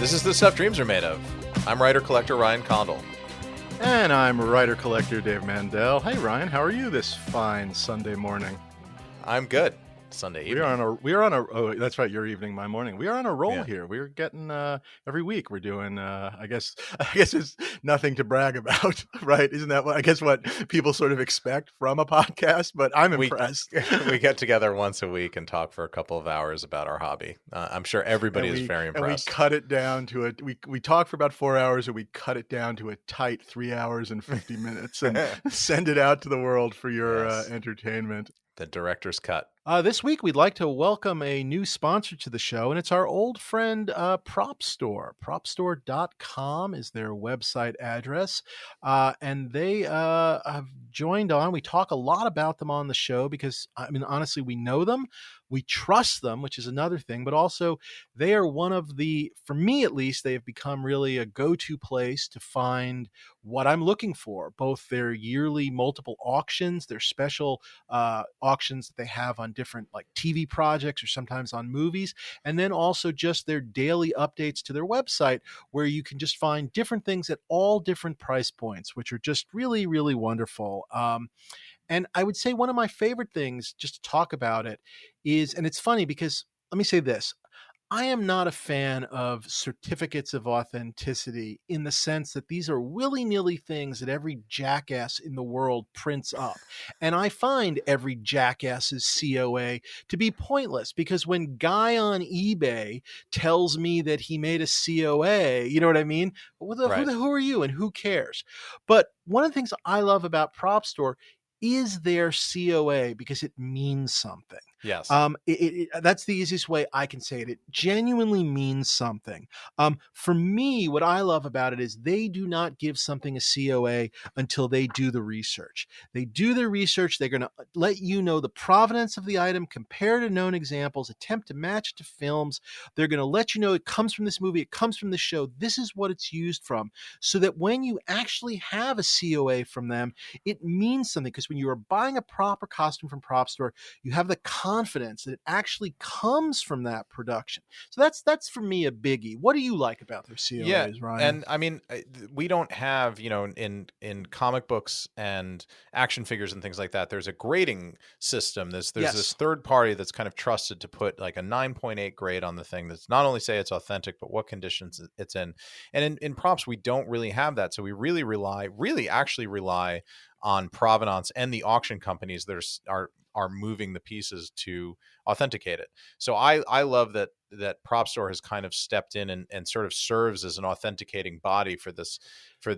This is The Stuff Dreams Are Made Of. I'm writer-collector Ryan Condal. And I'm writer-collector Dave Mandel. Hey, Ryan, how are you this fine Sunday morning? I'm good. Sunday evening. We are on a. Oh, that's right. Your evening, my morning. We are on a roll here. We're getting every week. We're doing. I guess it's nothing to brag about, right? Isn't that what people sort of expect from a podcast? But I'm impressed. We get together once a week and talk for a couple of hours about our hobby. I'm sure everybody is very impressed. And we cut it down to a. We talk for about 4 hours, and we cut it down to a tight 3 hours and 50 minutes, and send it out to the world for your entertainment. The director's cut. This week, we'd like to welcome a new sponsor to the show, and it's our old friend Prop Store. PropStore.com is their website address, and they have joined on. We talk a lot about them on the show because, I mean, honestly, we know them. We trust them, which is another thing, but also they are one of the, for me at least, they have become really a go-to place to find what I'm looking for, both their yearly multiple auctions, their special auctions that they have on different like TV projects or sometimes on movies, and then also just their daily updates to their website where you can just find different things at all different price points, which are just really, really wonderful. And I would say one of my favorite things just to talk about it is, and it's funny because let me say this, I am not a fan of certificates of authenticity in the sense that these are willy-nilly things that every jackass in the world prints up. And I find every jackass's COA to be pointless because when Guy on eBay tells me that he made a COA, you know what I mean? Who are you and who cares? But one of the things I love about Prop Store is their COA because it means something. Yes. That's the easiest way I can say it. It genuinely means something. For me, what I love about it is they do not give something a COA until they do the research. They do their research. They're going to let you know the provenance of the item, compare to known examples, attempt to match it to films. They're going to let you know it comes from this movie, it comes from this show. This is what it's used from, so that when you actually have a COA from them, it means something. Because when you are buying a proper costume from Prop Store, you have the confidence that it actually comes from that production. So that's for me a biggie. What do you like about their COAs, Ryan? And I mean, we don't have, in comic books and action figures and things like that, there's a grading system. There's this third party that's kind of trusted to put like a 9.8 grade on the thing that's not only say it's authentic, but what conditions it's in. And in props, we don't really have that. So we really actually rely on provenance and the auction companies that are moving the pieces to authenticate it. So I love that Prop Store has kind of stepped in and sort of serves as an authenticating body for this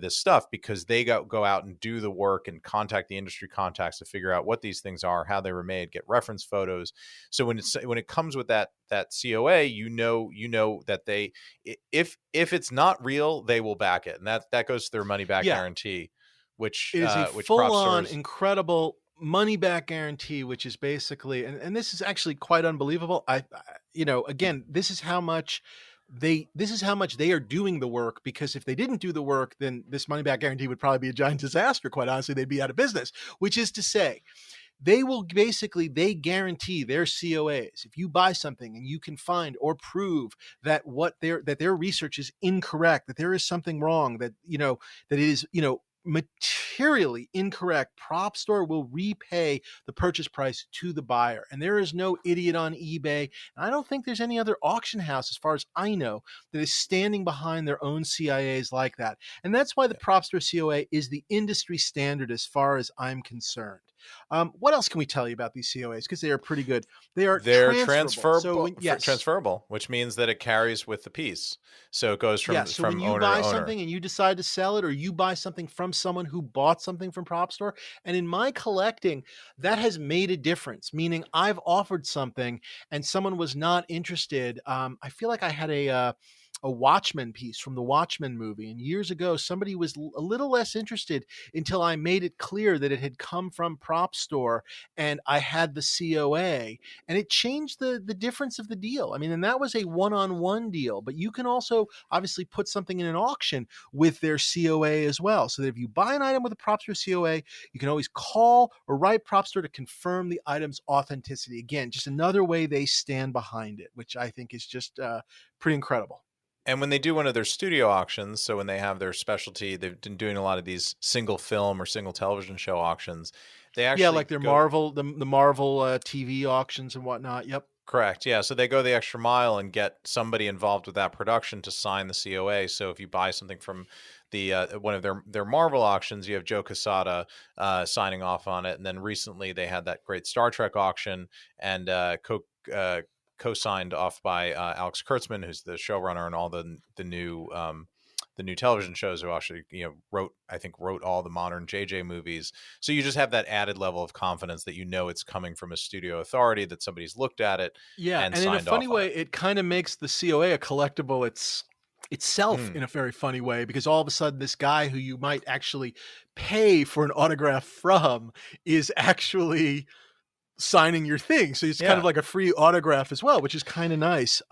stuff, because they go out and do the work and contact the industry contacts to figure out what these things are, how they were made, get reference photos. So when it comes with that COA, you know that they, if it's not real, they will back it, and that goes to their money back guarantee. Which is a full-on incredible money-back guarantee, which is basically, and this is actually quite unbelievable. Again, this is how much they are doing the work, because if they didn't do the work, then this money-back guarantee would probably be a giant disaster. Quite honestly, they'd be out of business, which is to say, they guarantee their COAs. If you buy something and you can find or prove that their research is incorrect, that there is something wrong, that it is, materially incorrect, Prop Store will repay the purchase price to the buyer. And there is no idiot on eBay, and I don't think there's any other auction house, as far as I know, that is standing behind their own CIAs like that. And that's why the Prop Store COA is the industry standard as far as I'm concerned. What else can we tell you about these COAs? Because they are pretty good. They're transferable. Transferable, which means that it carries with the piece. So it goes from so when you buy something and you decide to sell it, or you buy something from someone who bought something from Prop Store, and in my collecting, that has made a difference. Meaning, I've offered something and someone was not interested. I feel like I had a Watchmen piece from the Watchmen movie, and years ago somebody was a little less interested until I made it clear that it had come from Prop Store and I had the COA, and it changed the difference of the deal. I mean, and that was a one-on-one deal, but you can also obviously put something in an auction with their COA as well, so that if you buy an item with a Prop Store COA, you can always call or write Prop Store to confirm the item's authenticity. Again, just another way they stand behind it, which I think is just pretty incredible. And when they do one of their studio auctions, so when they have their specialty, they've been doing a lot of these single film or single television show auctions. They Yeah, actually like their go Marvel, the Marvel TV auctions and whatnot. Yep. correct. Yeah. So they go the extra mile and get somebody involved with that production to sign the COA. So if you buy something from the one of their Marvel auctions, you have Joe Quesada signing off on it. And then recently they had that great Star Trek auction and co-signed off by Alex Kurtzman, who's the showrunner and all the new television shows, who actually wrote all the modern JJ movies. So you just have that added level of confidence that it's coming from a studio authority, that somebody's looked at it Yeah, and and in a signed funny off on it. way, it kind of makes the COA a collectible itself in a very funny way, because all of a sudden this guy who you might actually pay for an autograph from is actually signing your thing. So it's kind of like a free autograph as well, which is kind of nice.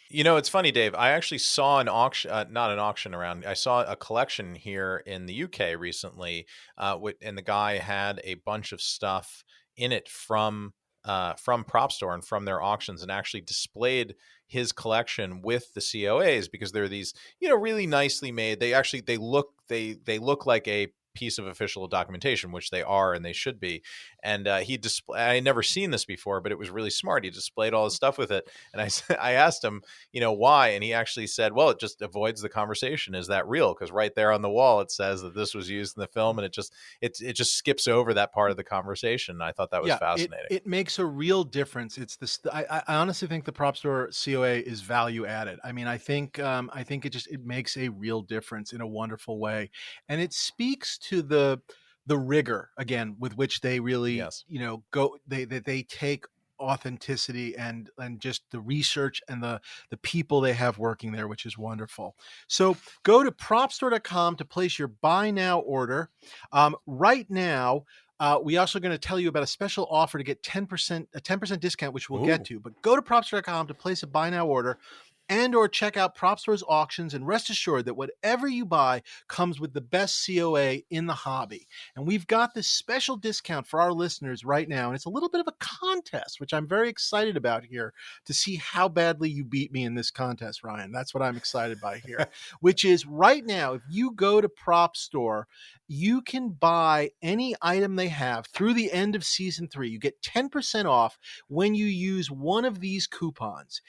It's funny, Dave. I actually saw an auction, not an auction around. I saw a collection here in the UK recently, and the guy had a bunch of stuff in it from Prop Store and from their auctions, and actually displayed his collection with the COAs, because they're these, really nicely made. They look like a piece of official documentation, which they are and they should be. And I had never seen this before, but it was really smart. He displayed all his stuff with it, and I asked him, why, and he actually said, well, it just avoids the conversation. Is that real? Because right there on the wall it says that this was used in the film, and it just skips over that part of the conversation. I thought that was fascinating. It makes a real difference. It's this. I honestly think the Prop Store COA is value added. I mean, I think it makes a real difference in a wonderful way, and it speaks to the rigor again with which they really go. They take authenticity and just the research and the people they have working there, which is wonderful. So go to propstore.com to place your buy now order. Right now, we also going to tell you about a special offer to get a 10% discount, which we'll get to. But go to propstore.com to place a buy now order, and or check out Prop Store's auctions, and rest assured that whatever you buy comes with the best COA in the hobby. And we've got this special discount for our listeners right now, and it's a little bit of a contest, which I'm very excited about here, to see how badly you beat me in this contest, Ryan. That's what I'm excited by here, which is right now, if you go to Prop Store, you can buy any item they have through the end of season 3. You get 10% off when you use one of these coupons.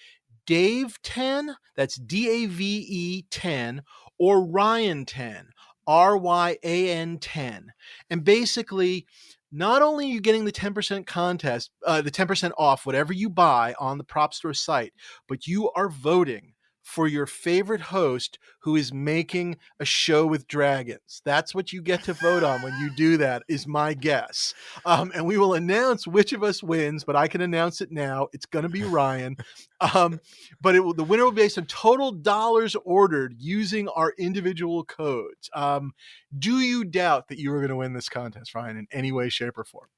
Dave 10, that's DAVE 10, or Ryan 10, RYAN 10. And basically, not only are you getting the 10% the 10% off whatever you buy on the Prop Store site, but you are voting for your favorite host who is making a show with dragons. That's what you get to vote on when you do that, is my guess. And we will announce which of us wins, but I can announce it now. It's going to be Ryan. But the winner will be based on total dollars ordered using our individual codes. Do you doubt that you are going to win this contest, Ryan, in any way, shape, or form?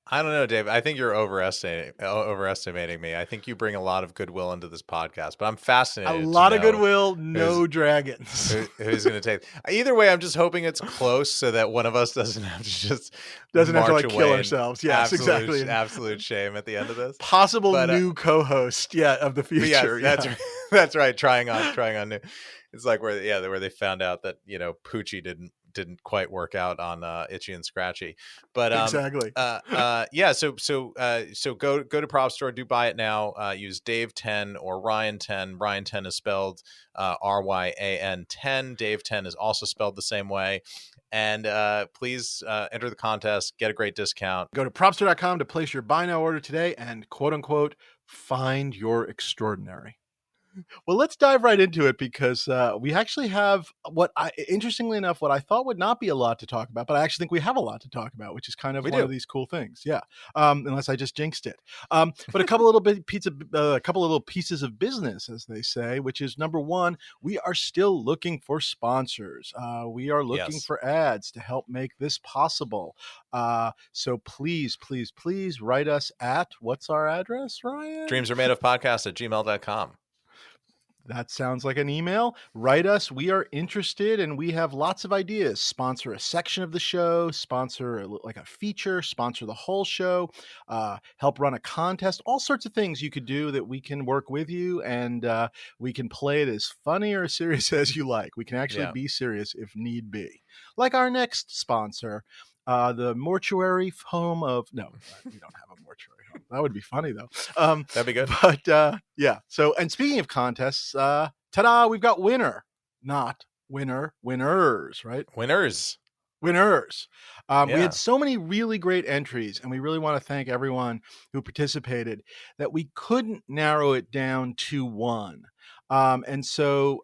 I don't know, Dave. I think you're overestimating me. I think you bring a lot of goodwill into this podcast, but I'm fascinated. A lot of goodwill, no dragons. Who's going to take? Either way, I'm just hoping it's close so that one of us doesn't have to kill ourselves. Yes, exactly. Absolute shame at the end of this. Possible new co-host, of the future. Yes, that's right. Trying on new. It's like where they found out that Poochie didn't quite work out on Itchy and Scratchy, but exactly. So go to Prop Store, do buy it now. Use Dave 10 or Ryan 10. Ryan 10 is spelled RYAN 10. Dave 10 is also spelled the same way. And please enter the contest, get a great discount. Go to propstore.com to place your buy now order today and quote unquote find your extraordinary. Well, let's dive right into it, because we actually have interestingly enough, what I thought would not be a lot to talk about, but I actually think we have a lot to talk about, which is kind of one of these cool things. Yeah. Unless I just jinxed it. But a couple little pieces of business, as they say, which is number one, we are still looking for sponsors. We are looking for ads to help make this possible. So please write us at, what's our address, Ryan? dreamsaremadeofpodcast@gmail.com. That sounds like an email. Write us. We are interested and we have lots of ideas. Sponsor a section of the show, sponsor like a feature, sponsor the whole show, help run a contest, all sorts of things you could do that we can work with you, and we can play it as funny or serious as you like. We can actually be serious if need be. Like our next sponsor, the mortuary home of, no, we don't have a mortuary home. That would be funny though. That'd be good. But yeah. So, and speaking of contests, ta-da, we've got winner, not winner, winners, right? Winners. We had so many really great entries, and we really want to thank everyone who participated that we couldn't narrow it down to one. And so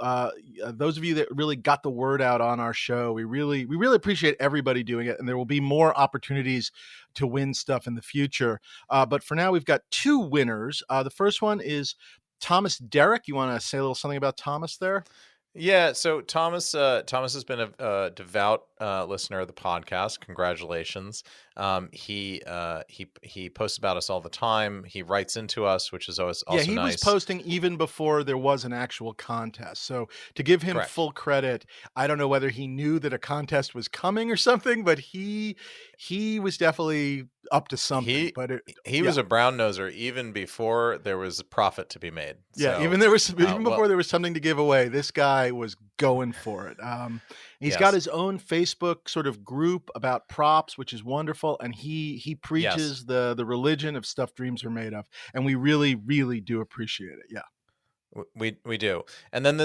those of you that really got the word out on our show, we really appreciate everybody doing it. And there will be more opportunities to win stuff in the future. But for now, we've got two winners. The first one is Thomas Derrick. You want to say a little something about Thomas there? Yeah, so Thomas has been a devout listener of the podcast. Congratulations. He posts about us all the time. He writes into us, which is always also nice. Yeah, he was posting even before there was an actual contest. So to give him full credit, I don't know whether he knew that a contest was coming or something, but he was definitely up to something. He was a brown noser even before there was a profit to be made. Yeah, so, even before there was something to give away, this guy was going for it. He's got his own Facebook sort of group about props, which is wonderful, and he preaches the religion of stuff dreams are made of, and we really do appreciate it. Yeah. We do, and then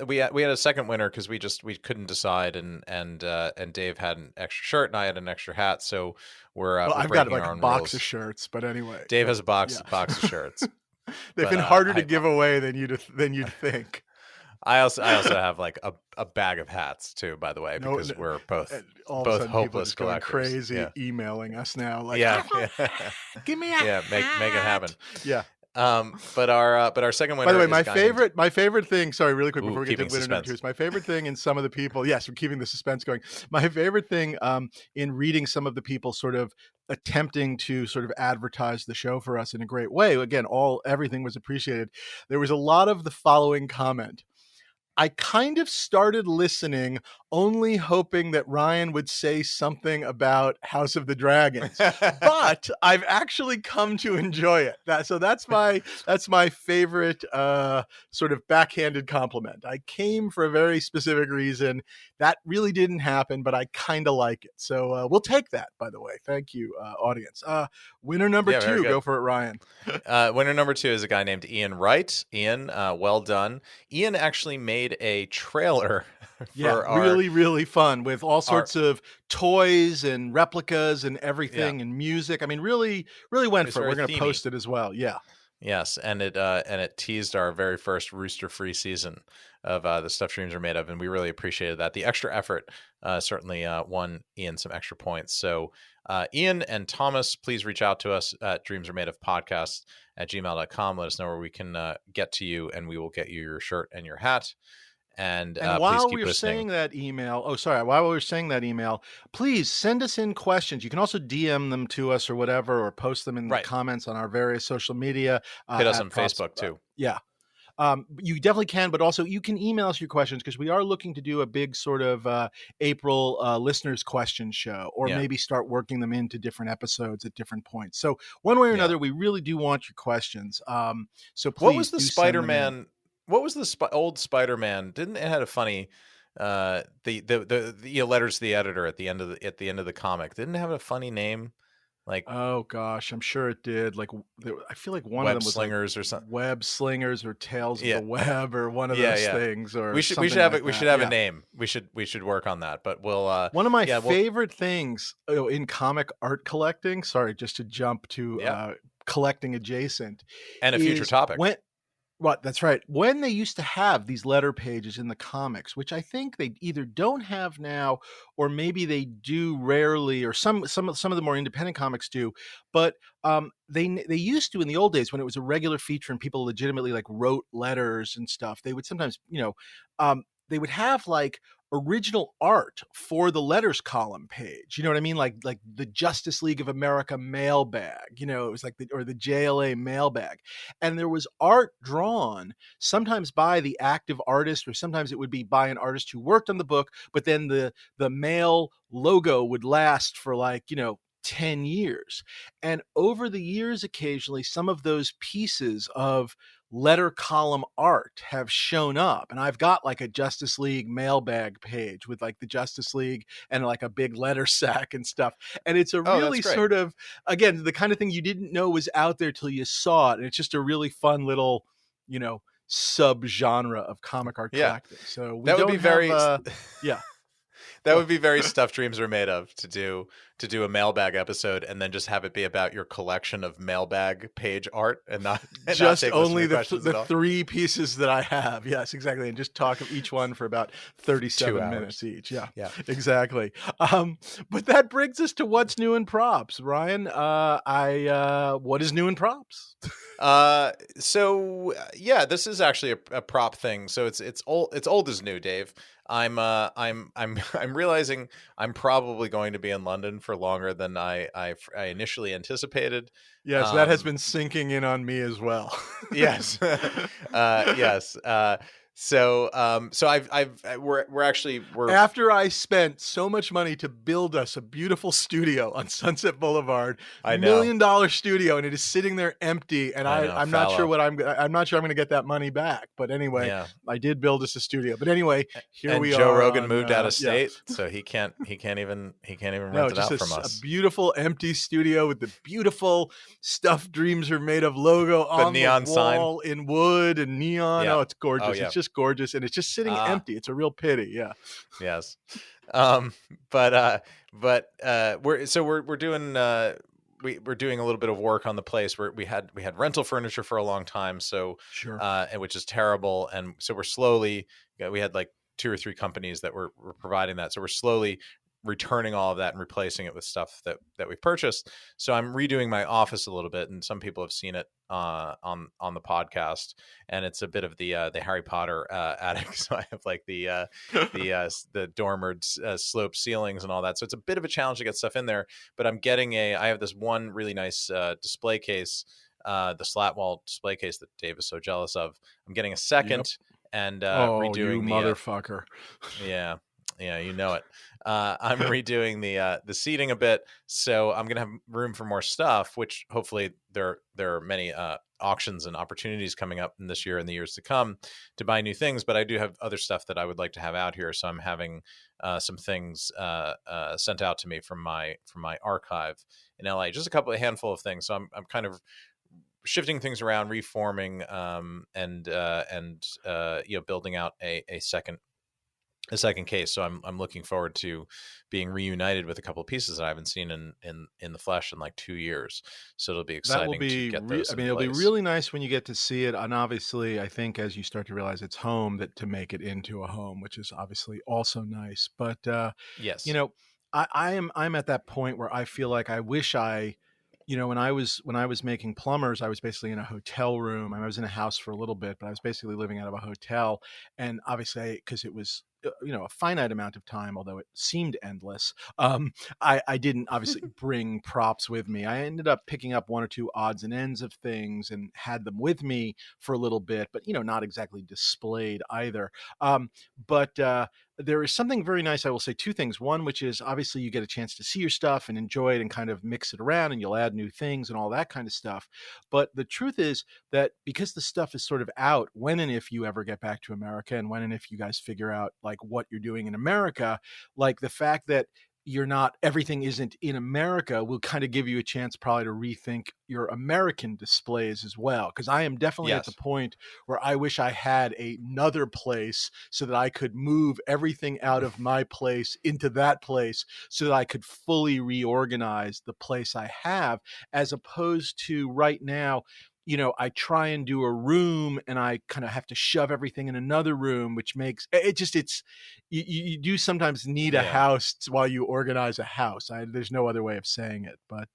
we had a second winner because we couldn't decide, and Dave had an extra shirt and I had an extra hat, so we're I've got like a box of shirts, but anyway, Dave has a box of shirts. They've been harder to give away than you'd think. I also have like a bag of hats too, by the way, because we're both hopeless collectors. Crazy emailing us now, like give me a hat. Make it happen. Yeah. But our second winner. By the way, my favorite thing. Sorry, really quick before we get to winner number two, is my favorite thing in some of the people. Yes, we're keeping the suspense going. My favorite thing in reading some of the people sort of attempting to sort of advertise the show for us in a great way. Again, everything was appreciated. There was a lot of the following comment. I kind of started listening only hoping that Ryan would say something about House of the Dragons, but I've actually come to enjoy it. So that's my favorite sort of backhanded compliment. I came for a very specific reason. That really didn't happen, but I kind of like it. So we'll take that, by the way. Thank you, audience. Winner number two, go for it, Ryan. Winner number two is a guy named Ian Wright. Ian, well done. Ian actually made a trailer for really fun with all sorts of toys and replicas and everything and music. I mean, really went for it. We're going to post it as well. Yeah. Yes, and it teased our very first rooster-free season of the Stuff Dreams Are Made Of, and we really appreciated that. The extra effort certainly won Ian some extra points. So Ian and Thomas, please reach out to us at dreamsaremadeofpodcast@gmail.com. Let us know where we can get to you, and we will get you your shirt and your hat. And while please keep we're saying that email, please send us in questions. You can also DM them to us or whatever, or post them in the comments on our various social media. Hit us on Facebook too. Yeah. You definitely can, but also you can email us your questions, because we are looking to do a big sort of April listeners question show, or maybe start working them into different episodes at different points. So one way or another, we really do want your questions. So please, what was the Spider-Man? What was the old Spider-Man? Didn't it had a funny the letters to the editor at the end of the comic? Didn't it have a funny name? Like, oh gosh, I'm sure it did. Like, I feel like one of them was slingers or something. Web slingers or Tales of the Web or one of those things. Or we should have a name. We should work on that. But we'll one of my favorite things in comic art collecting. Sorry, just to jump to collecting adjacent and a future topic. That's right. When they used to have these letter pages in the comics, which I think they either don't have now, or maybe they do rarely, or some of the more independent comics do. But they used to in the old days, when it was a regular feature and people legitimately like wrote letters and stuff. They would sometimes, they would have like original art for the letters column page. You know what I mean? Like the Justice League of America mailbag, it was like the JLA mailbag. And there was art drawn sometimes by the active artist, or sometimes it would be by an artist who worked on the book, but then the mail logo would last for 10 years. And over the years, occasionally, some of those pieces of letter column art have shown up. And I've got like a Justice League mailbag page with like the Justice League and like a big letter sack and stuff. And it's a really sort of, again, the kind of thing you didn't know was out there till you saw it. And it's just a really fun little, sub-genre of comic art collecting. So we that would be very, yeah. That would be very Stuff Dreams Are Made Of, to do a mailbag episode and then just have it be about your collection of mailbag page art and not just only the 3 pieces that I have. Yes, exactly. And just talk of each one for about 37 minutes each. Yeah, exactly. But that brings us to what's new in props, Ryan. What is new in props? So this is actually a prop thing. So it's old as new, Dave. I'm realizing I'm probably going to be in London for longer than I initially anticipated. Yes, that has been sinking in on me as well. Yes. Yes. So we're after I spent so much money to build us a beautiful studio on Sunset Boulevard, $1 million studio, and it is sitting there empty. And I'm not sure I'm going to get that money back. But anyway, I did build us a studio. But anyway, here we are. Joe Rogan moved out of state, so he can't even rent it out from us. A beautiful empty studio with the beautiful Stuff Dreams Are Made Of logo on neon the wall sign in wood and neon. Oh, it's gorgeous. Oh, yeah. It's just gorgeous, and it's just sitting empty. It's a real pity. Yeah. Yes. But we're doing we're doing a little bit of work on the place where we had rental furniture for a long time. So sure. And which is terrible. And so we're slowly, we had like 2 or 3 companies that were providing that. So we're slowly returning all of that and replacing it with stuff that we've purchased. So I'm redoing my office a little bit, and some people have seen it on the podcast, and it's a bit of the Harry Potter attic. So I have like the dormered sloped ceilings and all that. So it's a bit of a challenge to get stuff in there, but I have this one really nice display case, the slat wall display case that Dave is so jealous of. I'm getting a second and redoing you motherfucker. Yeah. Yeah, you know it. I'm redoing the seating a bit, so I'm gonna have room for more stuff. Which hopefully there are many auctions and opportunities coming up in this year and the years to come to buy new things. But I do have other stuff that I would like to have out here, so I'm having some things sent out to me from my archive in LA. Just a handful of things. So I'm kind of shifting things around, reforming, and building out a second case. So I'm looking forward to being reunited with a couple of pieces that I haven't seen in the flesh in like 2 years. So it'll be exciting to get those. It'll be really nice when you get to see it. And obviously, I think as you start to realize it's home, that to make it into a home, which is obviously also nice. But yes, I'm at that point where I feel like I wish when I was making Plumbers, I was basically in a hotel room. I was in a house for a little bit, but I was basically living out of a hotel. And obviously, because it was a finite amount of time, although it seemed endless, I didn't obviously bring props with me. I ended up picking up 1 or 2 odds and ends of things and had them with me for a little bit, but not exactly displayed either. But there is something very nice. I will say 2 things. One, which is obviously you get a chance to see your stuff and enjoy it and kind of mix it around, and you'll add new things and all that kind of stuff. But the truth is that because the stuff is sort of out when and if you ever get back to America, and when and if you guys figure out like what you're doing in America, like the fact that everything isn't in America will kind of give you a chance probably to rethink your American displays as well. Because I am definitely at the point where I wish I had another place so that I could move everything out of my place into that place so that I could fully reorganize the place I have, as opposed to right now, I try and do a room and I kind of have to shove everything in another room, which makes it just, it's, you do sometimes need a Yeah. house while you organize a house. There's no other way of saying it. But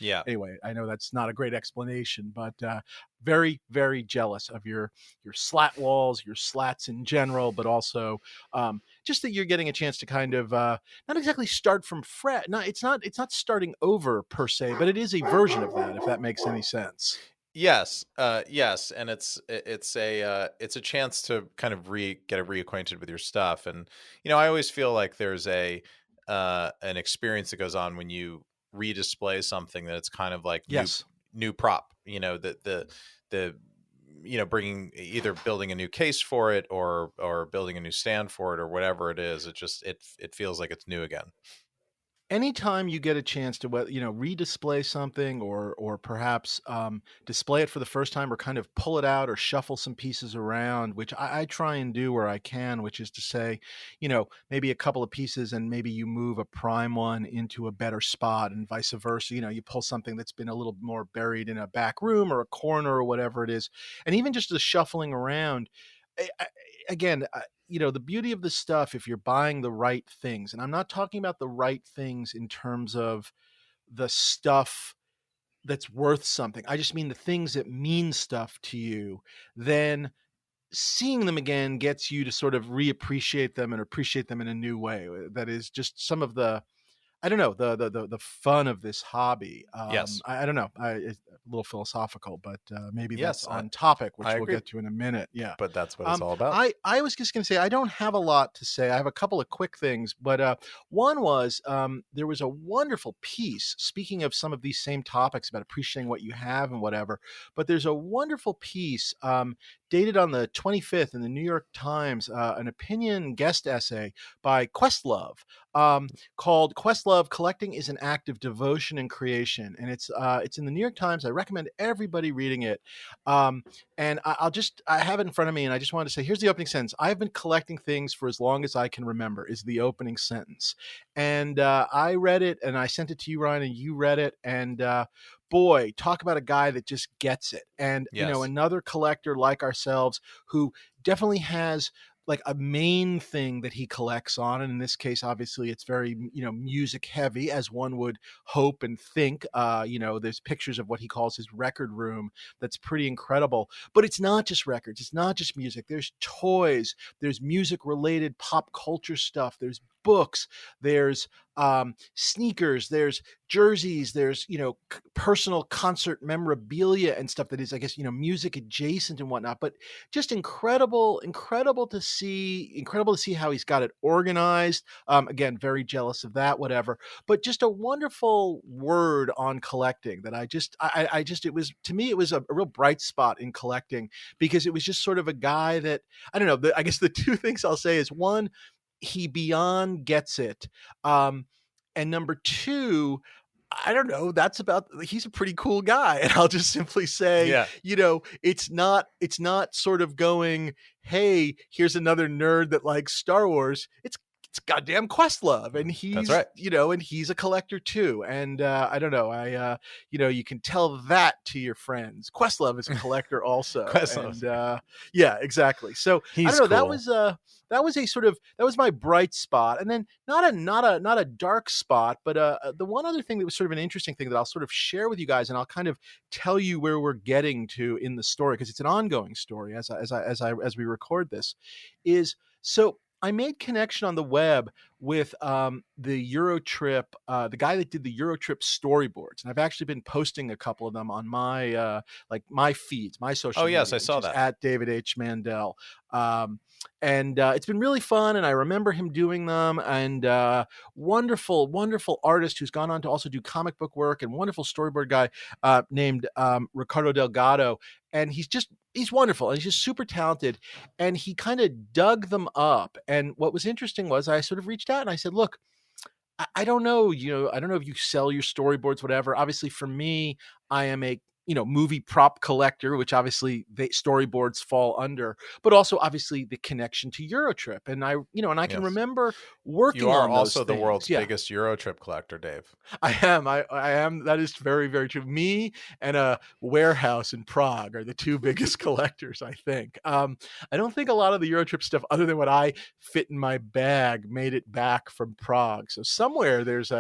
Yeah. anyway, I know that's not a great explanation, but very, very jealous of your slat walls, your slats in general, but also just that you're getting a chance to kind of not exactly start from fresh. No, it's not starting over per se, but it is a version of that, if that makes any sense. Yes, yes, and it's a chance to kind of get reacquainted with your stuff, and I always feel like there's a an experience that goes on when you redisplay something that it's kind of like Yes. new prop, the bringing, either building a new case for it, or building a new stand for it, or whatever it is. It feels like it's new again. Anytime you get a chance to redisplay something, or perhaps display it for the first time, or kind of pull it out or shuffle some pieces around, which I try and do where I can, which is to say, maybe a couple of pieces, and maybe you move a prime one into a better spot and vice versa. You pull something that's been a little more buried in a back room or a corner or whatever it is, and even just the shuffling around. Again, the beauty of the stuff, if you're buying the right things, and I'm not talking about the right things in terms of the stuff that's worth something, I just mean the things that mean stuff to you, then seeing them again gets you to sort of reappreciate them and appreciate them in a new way. That is just some of the, I don't know, the fun of this hobby. Yes, I don't know. It's a little philosophical, but maybe that's yes, on topic, I which we'll agree, get to in a minute. Yeah. but that's what it's all about. I was just going to say I don't have a lot to say. I have a couple of quick things, but one was there was a wonderful piece. Speaking of some of these same topics about appreciating what you have and whatever, but there's a wonderful piece dated on the 25th in the New York Times, an opinion guest essay by Questlove, called "Questlove: Collecting is an Act of Devotion and Creation," and it's in the New York Times. I recommend everybody reading it. And I have it in front of me, and I just wanted to say, here's the opening sentence. I've been collecting things for as long as I can remember, is the opening sentence. And I read it, and I sent it to you, Ryan, and you read it. And boy, talk about a guy that just gets it. And, Yes. another collector like ourselves who definitely has like a main thing that he collects on. And in this case, obviously it's very, music heavy, as one would hope and think. There's pictures of what he calls his record room. That's pretty incredible, but it's not just records. It's not just music. There's toys, there's music related pop culture stuff. There's books, there's sneakers, there's jerseys, there's personal concert memorabilia and stuff that is, I guess, music adjacent and whatnot. But just incredible to see how he's got it organized. Again, very jealous of that, whatever. But just a wonderful word on collecting that I just, it was, to me, it was a real bright spot in collecting, because it was just sort of a guy that, I don't know, I guess the two things I'll say is, one, he beyond gets it. And number two, I don't know, he's a pretty cool guy. And I'll just simply say, Yeah. It's not sort of going, hey, here's another nerd that likes Star Wars. It's goddamn Questlove, and That's he's, right. and he's a collector too. And I don't know, you can tell that to your friends. Questlove is a collector also. Questlove. And yeah, exactly. So I He's don't know, cool. that was my bright spot. And then not a dark spot, but the one other thing that was sort of an interesting thing that I'll sort of share with you guys, and I'll kind of tell you where we're getting to in the story, because it's an ongoing story as we record this, is, so I made connection on the web with the Eurotrip, the guy that did the Eurotrip storyboards, and I've actually been posting a couple of them on my my feeds, my social Oh, media, yes, I saw which is that. at David H. Mandel. And it's been really fun, and I remember him doing them. And wonderful artist who's gone on to also do comic book work, and wonderful storyboard guy named Ricardo Delgado. And he's wonderful, and he's just super talented. And he kind of dug them up. And what was interesting was, I sort of reached out and I said, look, I don't know, I don't know if you sell your storyboards, whatever. Obviously for me, I am a movie prop collector, which obviously storyboards fall under, but also obviously the connection to Eurotrip. And I can remember working you are on those also the things. world's biggest Eurotrip collector, Dave. I am. I am. That is very, very true. Me and a warehouse in Prague are the two biggest collectors, I think. I don't think a lot of the Eurotrip stuff, other than what I fit in my bag, made it back from Prague. So somewhere there's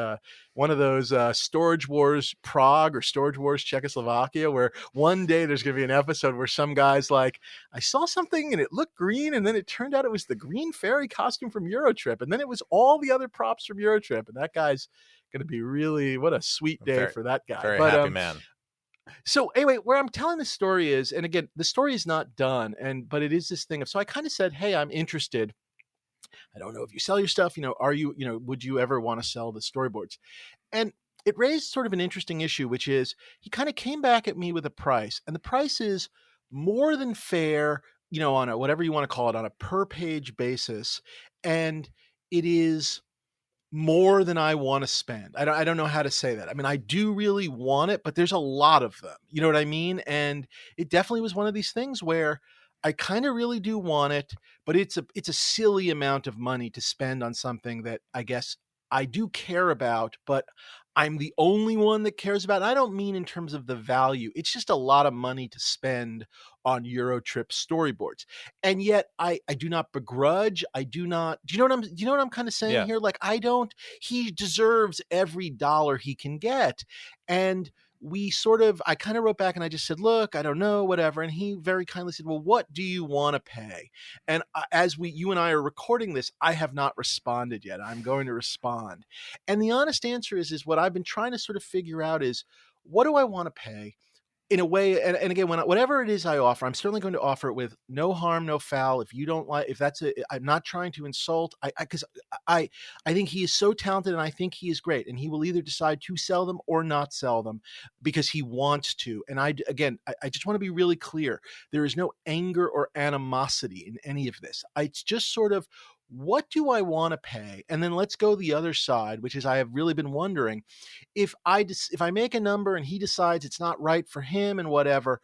one of those Storage Wars Prague or Storage Wars Czechoslovakia, where one day there's going to be an episode where some guy's like, I saw something and it looked green, and then it turned out it was the Green Fairy costume from Eurotrip, and then it was all the other props from Eurotrip, and that guy's going to be really, what a sweet day for that guy. Very happy man. So anyway, where I'm telling this story is, and again, the story is not done, but it is this thing of, so I kind of said, hey, I'm interested. I don't know if you sell your stuff, are you, would you ever want to sell the storyboards? And it raised sort of an interesting issue, which is he kind of came back at me with a price, and the price is more than fair, on a, whatever you want to call it, on a per page basis. And it is more than I want to spend. I don't know how to say that. I mean, I do really want it, but there's a lot of them. You know what I mean? And it definitely was one of these things where I kind of really do want it, but it's a silly amount of money to spend on something that I guess I do care about, but I'm the only one that cares about it. I don't mean in terms of the value. It's just a lot of money to spend on Eurotrip storyboards. And yet I do not begrudge. I do not, do you know what I'm kind of saying here? Like, he deserves every dollar he can get. And I kind of wrote back and I just said, look, I don't know, whatever. And he very kindly said, well, what do you want to pay? And as you and I are recording this, I have not responded yet. I'm going to respond. And the honest answer is what I've been trying to sort of figure out is, what do I want to pay? In a way, and again, whatever it is I offer, I'm certainly going to offer it with no harm, no foul. If you don't like, I'm not trying to insult. Because I think he is so talented, and I think he is great, and he will either decide to sell them or not sell them because he wants to. And I just want to be really clear: there is no anger or animosity in any of this. It's just sort of, what do I want to pay? And then let's go the other side, which is, I have really been wondering if I make a number and he decides it's not right for him and whatever,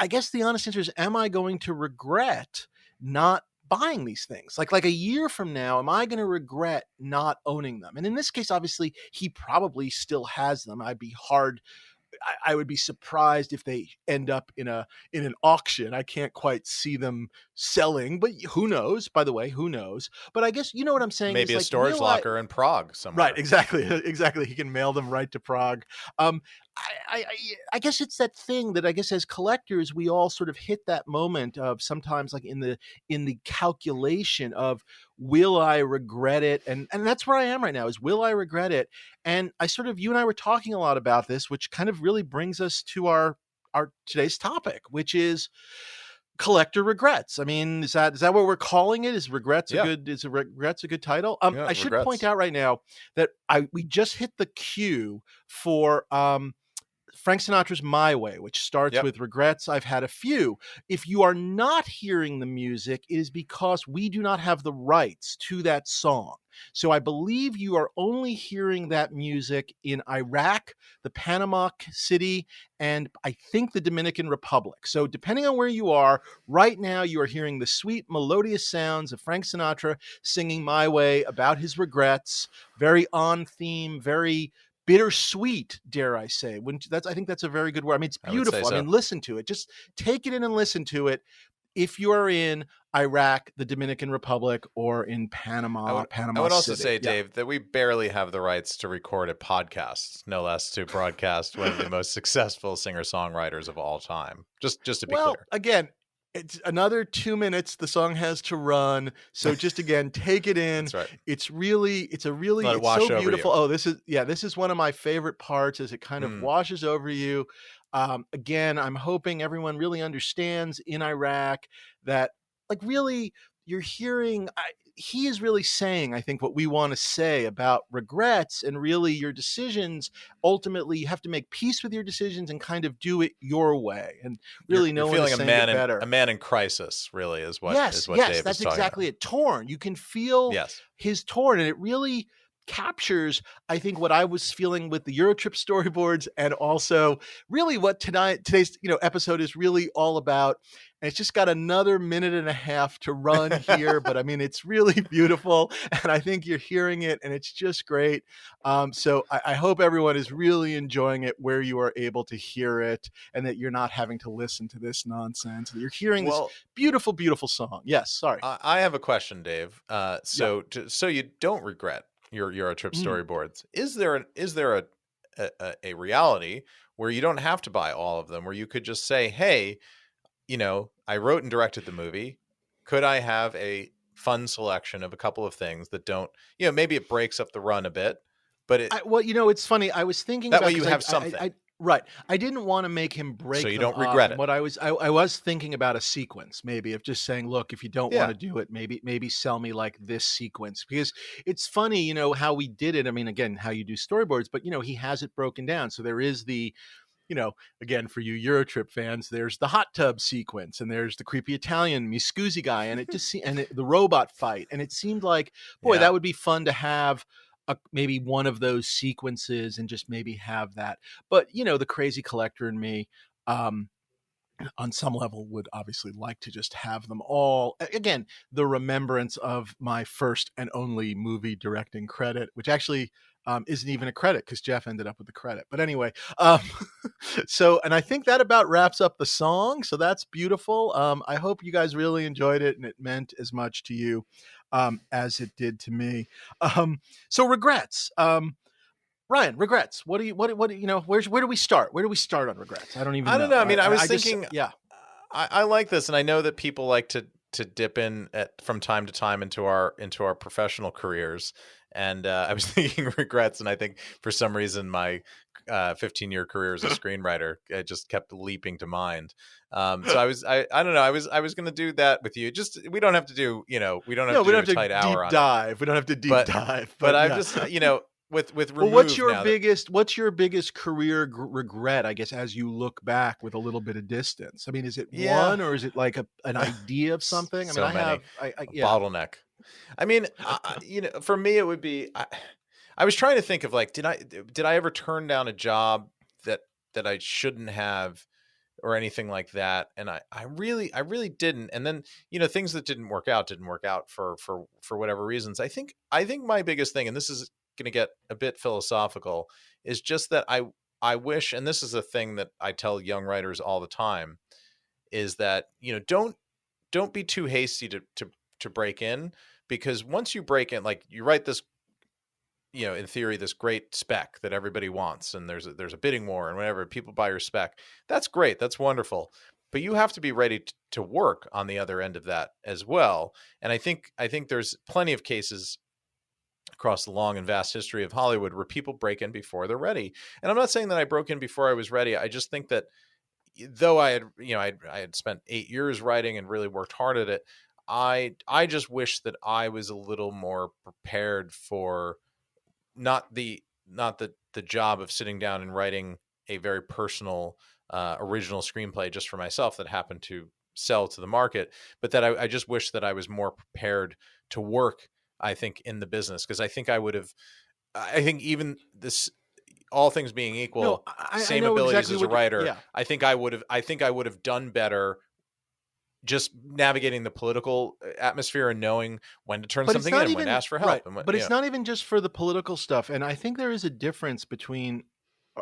I guess the honest answer is, am I going to regret not buying these things? Like a year from now, am I going to regret not owning them? And in this case, obviously, he probably still has them. I would be surprised if they end up in an auction. I can't quite see them selling, but who knows? By the way, who knows? But I guess you know what I'm saying. Maybe a storage locker in Prague somewhere. Right, exactly. He can mail them right to Prague. I guess it's that thing that I guess as collectors we all sort of hit that moment of sometimes, like in the calculation of, will I regret it? And that's where I am right now, is, will I regret it? And you and I were talking a lot about this, which kind of really brings us to our today's topic, which is collector regrets. I mean, is that what we're calling it? Is regrets a good title? I should point out right now that we just hit the cue for Frank Sinatra's My Way, which starts with regrets. I've had a few. If you are not hearing the music, it is because we do not have the rights to that song. So I believe you are only hearing that music in Iraq, the Panama City, and I think the Dominican Republic. So depending on where you are, right now you are hearing the sweet melodious sounds of Frank Sinatra singing My Way about his regrets, very on theme, very bittersweet, dare I say. I think that's a very good word. I mean, it's beautiful. I mean, listen to it. Just take it in and listen to it. If you are in Iraq, the Dominican Republic, or in Panama, I would also City. say, Dave, that we barely have the rights to record a podcast, no less to broadcast one of the most successful singer-songwriters of all time. Just to be clear. Again, it's another 2 minutes the song has to run. So just again, take it in. That's right. It's so beautiful. Oh, this is one of my favorite parts, as it kind of washes over you. Again, I'm hoping everyone really understands in Iraq that, like, really you're hearing, he is really saying, I think, what we want to say about regrets, and really your decisions. Ultimately, you have to make peace with your decisions and kind of do it your way. And really, no one is saying it better. A man in crisis, really, is what. Yes, Dave is that's talking exactly about. it. Torn. You can feel his torn, and it really. captures, I think, what I was feeling with the Eurotrip storyboards, and also really what today's episode is really all about. And it's just got another minute and a half to run here, but I mean, it's really beautiful, and I think you're hearing it, and it's just great. So I hope everyone is really enjoying it where you are able to hear it, and that you're not having to listen to this nonsense. That you're hearing this beautiful, beautiful song. Yes, sorry. I have a question, Dave. Yeah. So you don't regret your Eurotrip storyboards? Is there a reality where you don't have to buy all of them, where you could just say, hey, I wrote and directed the movie. Could I have a fun selection of a couple of things that don't, maybe it breaks up the run a bit, but it's funny. I was thinking that about, way you have something. Right. I didn't want to make him break so you them don't regret up. it. I was thinking about a sequence, maybe, of just saying, look, if you don't want to do it, maybe sell me like this sequence, because it's funny, how we did it. I mean, again, how you do storyboards, but he has it broken down. So there is the, again, for you Eurotrip fans, there's the hot tub sequence, and there's the creepy Italian me scusi guy, and the robot fight. And it seemed like, boy, that would be fun to have maybe one of those sequences, and just maybe have that. But the crazy collector in me, on some level, would obviously like to just have them all. Again, the remembrance of my first and only movie directing credit, which actually isn't even a credit, because Jeff ended up with the credit. But anyway, and I think that about wraps up the song. So that's beautiful. I hope you guys really enjoyed it, and it meant as much to you as it did to me. So regrets. Ryan, regrets. Where do we start? Where do we start on regrets? I don't know. I mean, I was thinking, I like this, and I know that people like to dip in from time to time into our professional careers. And I was thinking regrets, and I think for some reason my 15-year career as a screenwriter, it just kept leaping to mind. So I don't know. I was going to do that with you. Just, we don't have to do, we don't have to do a tight hour on it. We don't have to deep dive. But I'm just, with well, what's your biggest career regret, I guess, as you look back with a little bit of distance? I mean, is it one, or is it like an idea of something? I mean, bottleneck. I mean, for me, it would be, I was trying to think of, like, did I ever turn down a job that I shouldn't have, or anything like that? And I really didn't. And then, things that didn't work out for whatever reasons. I think my biggest thing, and this is going to get a bit philosophical, is just that I wish, and this is a thing that I tell young writers all the time, is that, don't be too hasty to break in, because once you break in, like, you write this, in theory, this great spec that everybody wants, and there's a bidding war, and whenever people buy your spec, that's great, that's wonderful, but you have to be ready to work on the other end of that as well. And I think there's plenty of cases across the long and vast history of Hollywood where people break in before they're ready. And I'm not saying that I broke in before I was ready. I just think that, though I had spent 8 years writing and really worked hard at it, I just wish that I was a little more prepared for not the job of sitting down and writing a very personal original screenplay just for myself that happened to sell to the market, but that I just wish that I was more prepared to work, I think, in the business, because I think even this, all things being equal, same abilities as a writer, I think I would have done better just navigating the political atmosphere and knowing when to turn something in and when to ask for help. Right. But it's not even just for the political stuff. And I think there is a difference between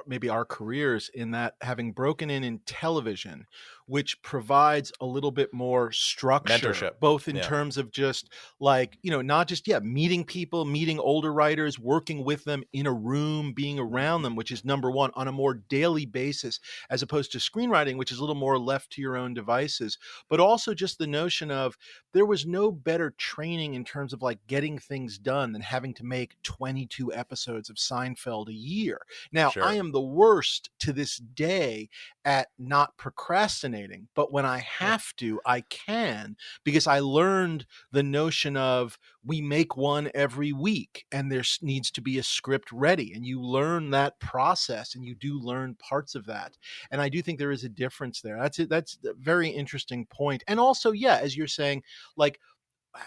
maybe our careers, in that, having broken in television, which provides a little bit more structure, mentorship, both in terms of just like, not just, meeting people, meeting older writers, working with them in a room, being around them, which is number one, on a more daily basis, as opposed to screenwriting, which is a little more left to your own devices. But also just the notion of, there was no better training in terms of like getting things done than having to make 22 episodes of Seinfeld a year. Now, I am the worst to this day at not procrastinating, but when I have to, I can, because I learned the notion of, we make one every week, and there needs to be a script ready, and you learn that process, and you do learn parts of that. And I do think there is a difference there. That's a very interesting point. And also, as you're saying, like,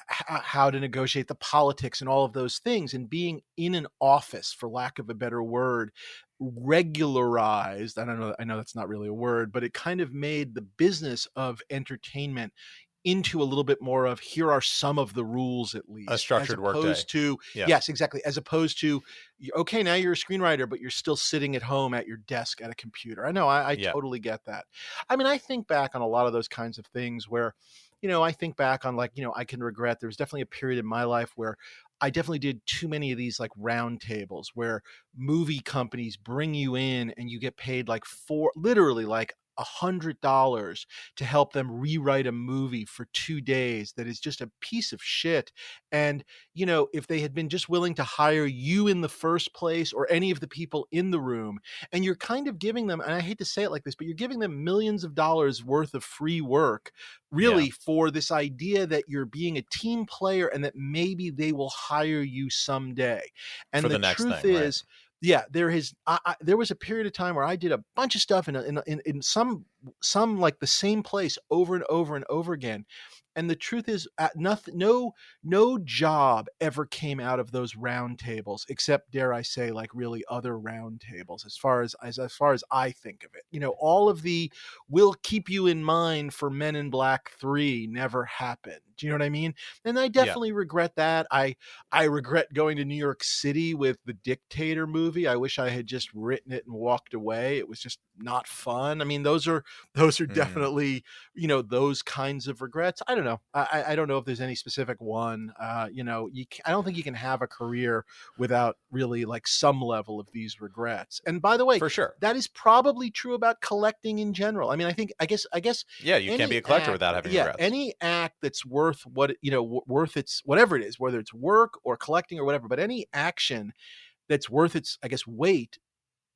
how to negotiate the politics and all of those things, and being in an office, for lack of a better word, regularized. I don't know. I know that's not really a word, but it kind of made the business of entertainment into a little bit more of, here are some of the rules, at A least, as structured workday. opposed to, Yeah. yes, exactly. As opposed to, okay, now you're a screenwriter, but you're still sitting at home at your desk at a computer. I know, I Yeah. totally get that. I mean, I think back on a lot of those kinds of things where, I think back on, like, I can regret, there was definitely a period in my life where I definitely did too many of these like round tables where movie companies bring you in and you get paid like literally like $100 to help them rewrite a movie for 2 days that is just a piece of shit. And, if they had been just willing to hire you in the first place, or any of the people in the room, and you're kind of giving them, and I hate to say it like this, but you're giving them millions of dollars worth of free work, Yeah. really, for this idea that you're being a team player and that maybe they will hire you someday. And For the the next truth thing, right? is, yeah, there was a period of time where I did a bunch of stuff in some like the same place over and over and over again. And the truth is, nothing, no job ever came out of those round tables, except, dare I say, like really other round tables, as far as I think of it. All of the "we'll keep you in mind for Men in Black 3" never happened. Do you know what I mean? And I Yeah. definitely regret that. I regret going to New York City with the Dictator movie. I wish I had just written it and walked away. It was just not fun. I mean, those are Mm. definitely, those kinds of regrets. I don't know. I don't know if there's any specific one. I don't think you can have a career without really like some level of these regrets. And by the way, For sure. that is probably true about collecting in general. I mean, I guess Yeah, you can't be any a collector act, without having yeah, regrets. any act that's worth worth its whatever it is, whether it's work or collecting or whatever, but any action that's worth its, I guess, weight,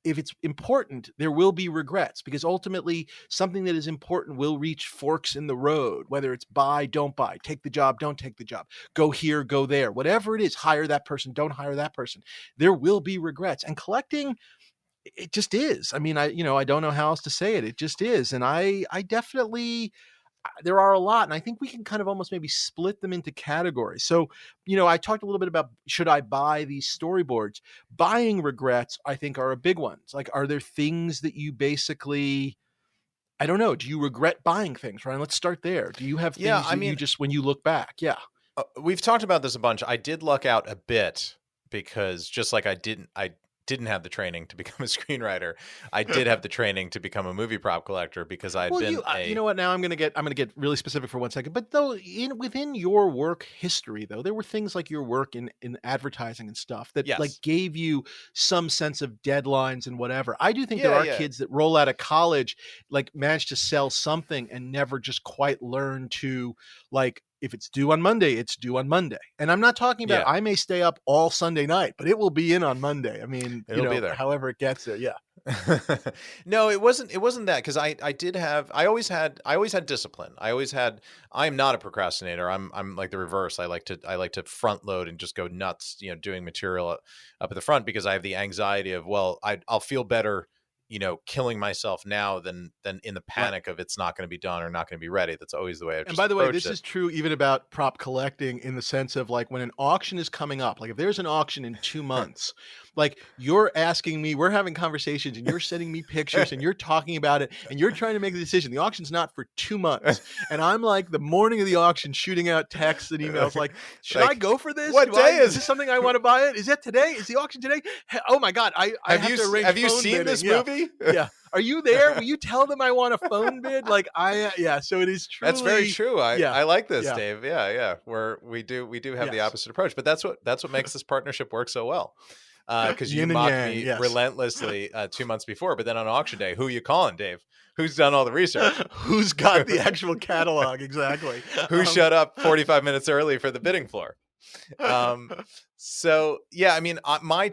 if it's important, there will be regrets, because ultimately something that is important will reach forks in the road, whether it's buy, don't buy, take the job, don't take the job, go here, go there, whatever it is, hire that person, don't hire that person. There will be regrets. And collecting, it just is. I mean, I don't know how else to say it. It just is. And I definitely, there are a lot, and I think we can kind of almost maybe split them into categories. So, I talked a little bit about, should I buy these storyboards? Buying regrets, I think, are a big one. Like, are there things that you basically, I don't know, do you regret buying things, Ryan? Let's start there. Do you have Yeah, things I that you mean, just, when you look back? Yeah. we've talked about this a bunch. I did luck out a bit because just like I didn't have the training to become a screenwriter. I did have the training to become a movie prop collector because I had Well, been you a know what? Now I'm gonna get really specific for 1 second. But though, within your work history, though, there were things like your work in advertising and stuff that like yes. gave you some sense of deadlines and whatever. I do think there Yeah, are yeah. kids that roll out of college, like, manage to sell something and never just quite learn to, like, if it's due on Monday, it's due on Monday. And I'm not talking about, Yeah. I may stay up all Sunday night, but it will be in on Monday. I mean, It'll be there. however it gets there. Yeah. No, it wasn't that, because I always had discipline. I'm not a procrastinator. I'm like the reverse. I like to front load and just go nuts, doing material up at the front, because I have the anxiety of, well, I'll feel better, killing myself now than in the Right. panic of it's not going to be done or not going to be ready. That's always the way I've And just by the way, approached this it. is true even about prop collecting, in the sense of, like, when an auction is coming up, like if there's an auction in 2 months, like, you're asking me, we're having conversations and you're sending me pictures and you're talking about it and you're trying to make a decision. The auction's not for 2 months. And I'm like, the morning of the auction, shooting out texts and emails like, should I Like, go for this? what day Is is this something I want to buy it? Is that today? Is the auction today? Oh my God. I have have you to arrange have you phone seen bidding. this Yeah. movie? Yeah. Are you there? Will you tell them I want a phone bid? Like, yeah. So it is That's very truly, true. I yeah. I like this, Yeah. Dave. Yeah, yeah. Where we do have the Yes. opposite approach, but that's what makes this partnership work so well. Because you Yin and mocked yang. me Yes. relentlessly 2 months before, but then on auction day, who you calling, Dave? Who's done all the research? Who's got the actual catalog? Exactly. Who showed up 45 minutes early for the bidding floor? Um, so yeah, I mean, my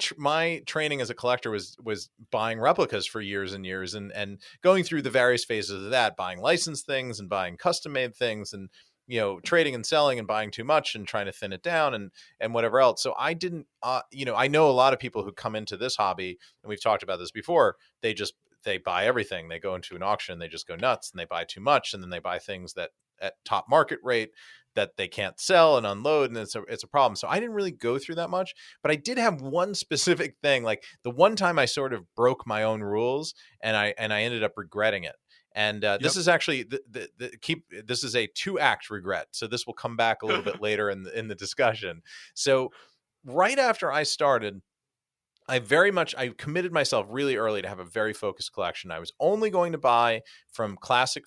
training as a collector was buying replicas for years and years, and going through the various phases of that, buying licensed things and buying custom made things, and trading and selling and buying too much and trying to thin it down, and whatever else. So I didn't, I know a lot of people who come into this hobby, and we've talked about this before. They buy everything. They go into an auction, they just go nuts, and they buy too much, and then they buy things that at top market rate that they can't sell and unload, and it's a problem. So I didn't really go through that much, but I did have one specific thing. Like the one time I sort of broke my own rules, and I ended up regretting it. And this is actually this is a 2-act regret. So this will come back a little bit later in the discussion. So right after I started, I committed myself really early to have a very focused collection. I was only going to buy from classic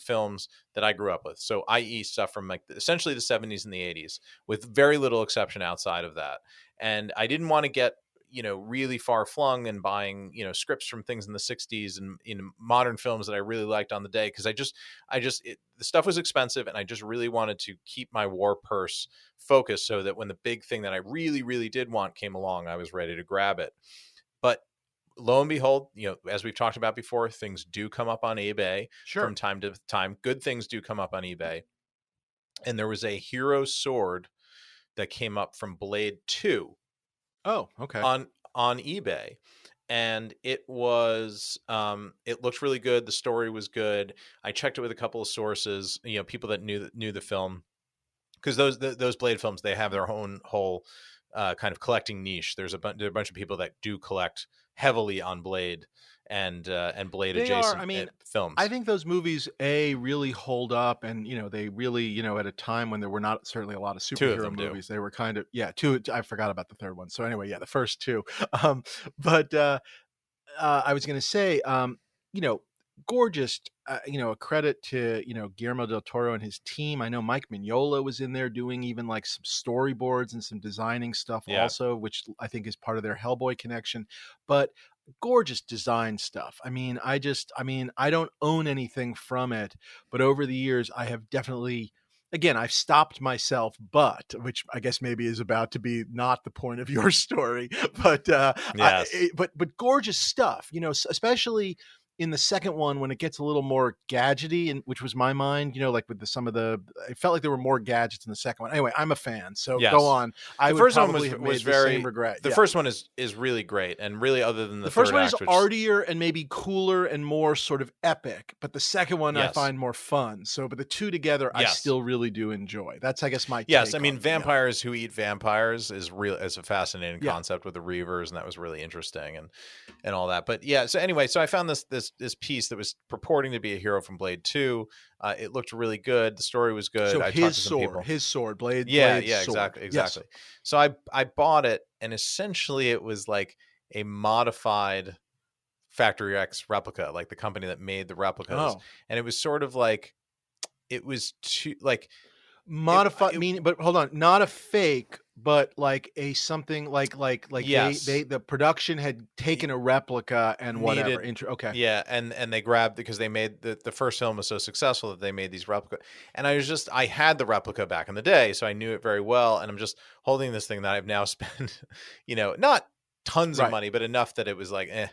films that I grew up with. So i.e. stuff from like essentially the 70s and the 80s, with very little exception outside of that. And I didn't want to get, really far flung and buying, scripts from things in the 60s and modern films that I really liked on the day. Cause the stuff was expensive, and I just really wanted to keep my war purse focused so that when the big thing that I really, really did want came along, I was ready to grab it. But lo and behold, as we've talked about before, things do come up on eBay from time to time. Good things do come up on eBay. And there was a hero sword that came up from Blade 2. Oh, okay. On eBay. And it was it looked really good. The story was good. I checked it with a couple of sources, people that knew the film, because those Blade films, they have their own whole kind of collecting niche. There are a bunch of people that do collect heavily on Blade and Blade adjacent films. I think those movies really hold up, and they really, at a time when there were not certainly a lot of superhero movies, they were kind of two. I forgot about the third one. So anyway, the first two. But I was going to say, gorgeous. A credit to Guillermo del Toro and his team. I know Mike Mignola was in there doing even like some storyboards and some designing stuff also, which I think is part of their Hellboy connection. But gorgeous design stuff. I don't own anything from it, but over the years I have definitely, again, I've stopped myself, which I guess maybe is about to be not the point of your story, but yes. But gorgeous stuff, especially in the second one when it gets a little more gadgety, and which was my mind, like with it felt like there were more gadgets in the second one. Anyway, I'm a fan, so go on. The first one was very same regret. The first one is really great, and really, other than the first one is artier and maybe cooler and more sort of epic, but the second one I find more fun. So, but the two together, I still really do enjoy. That's, I guess, my take. Vampires who eat vampires is a fascinating concept with the Reavers, and that was really interesting and all that. But so anyway, so I found this piece that was purporting to be a hero from Blade 2. It looked really good. The story was good. So I his sword, Blade. Exactly. Yes. So I bought it, and essentially it was like a modified Factory X replica, like the company that made the replicas. And it was sort of like, it was too like modified, meaning, but hold on, not a fake, but like a something like the production had taken a replica and whatever. Okay. And they grabbed, because they made the first film was so successful that they made these replica. And I had the replica back in the day, so I knew it very well. And I'm just holding this thing that I've now spent, not tons of money, but enough that it was like, and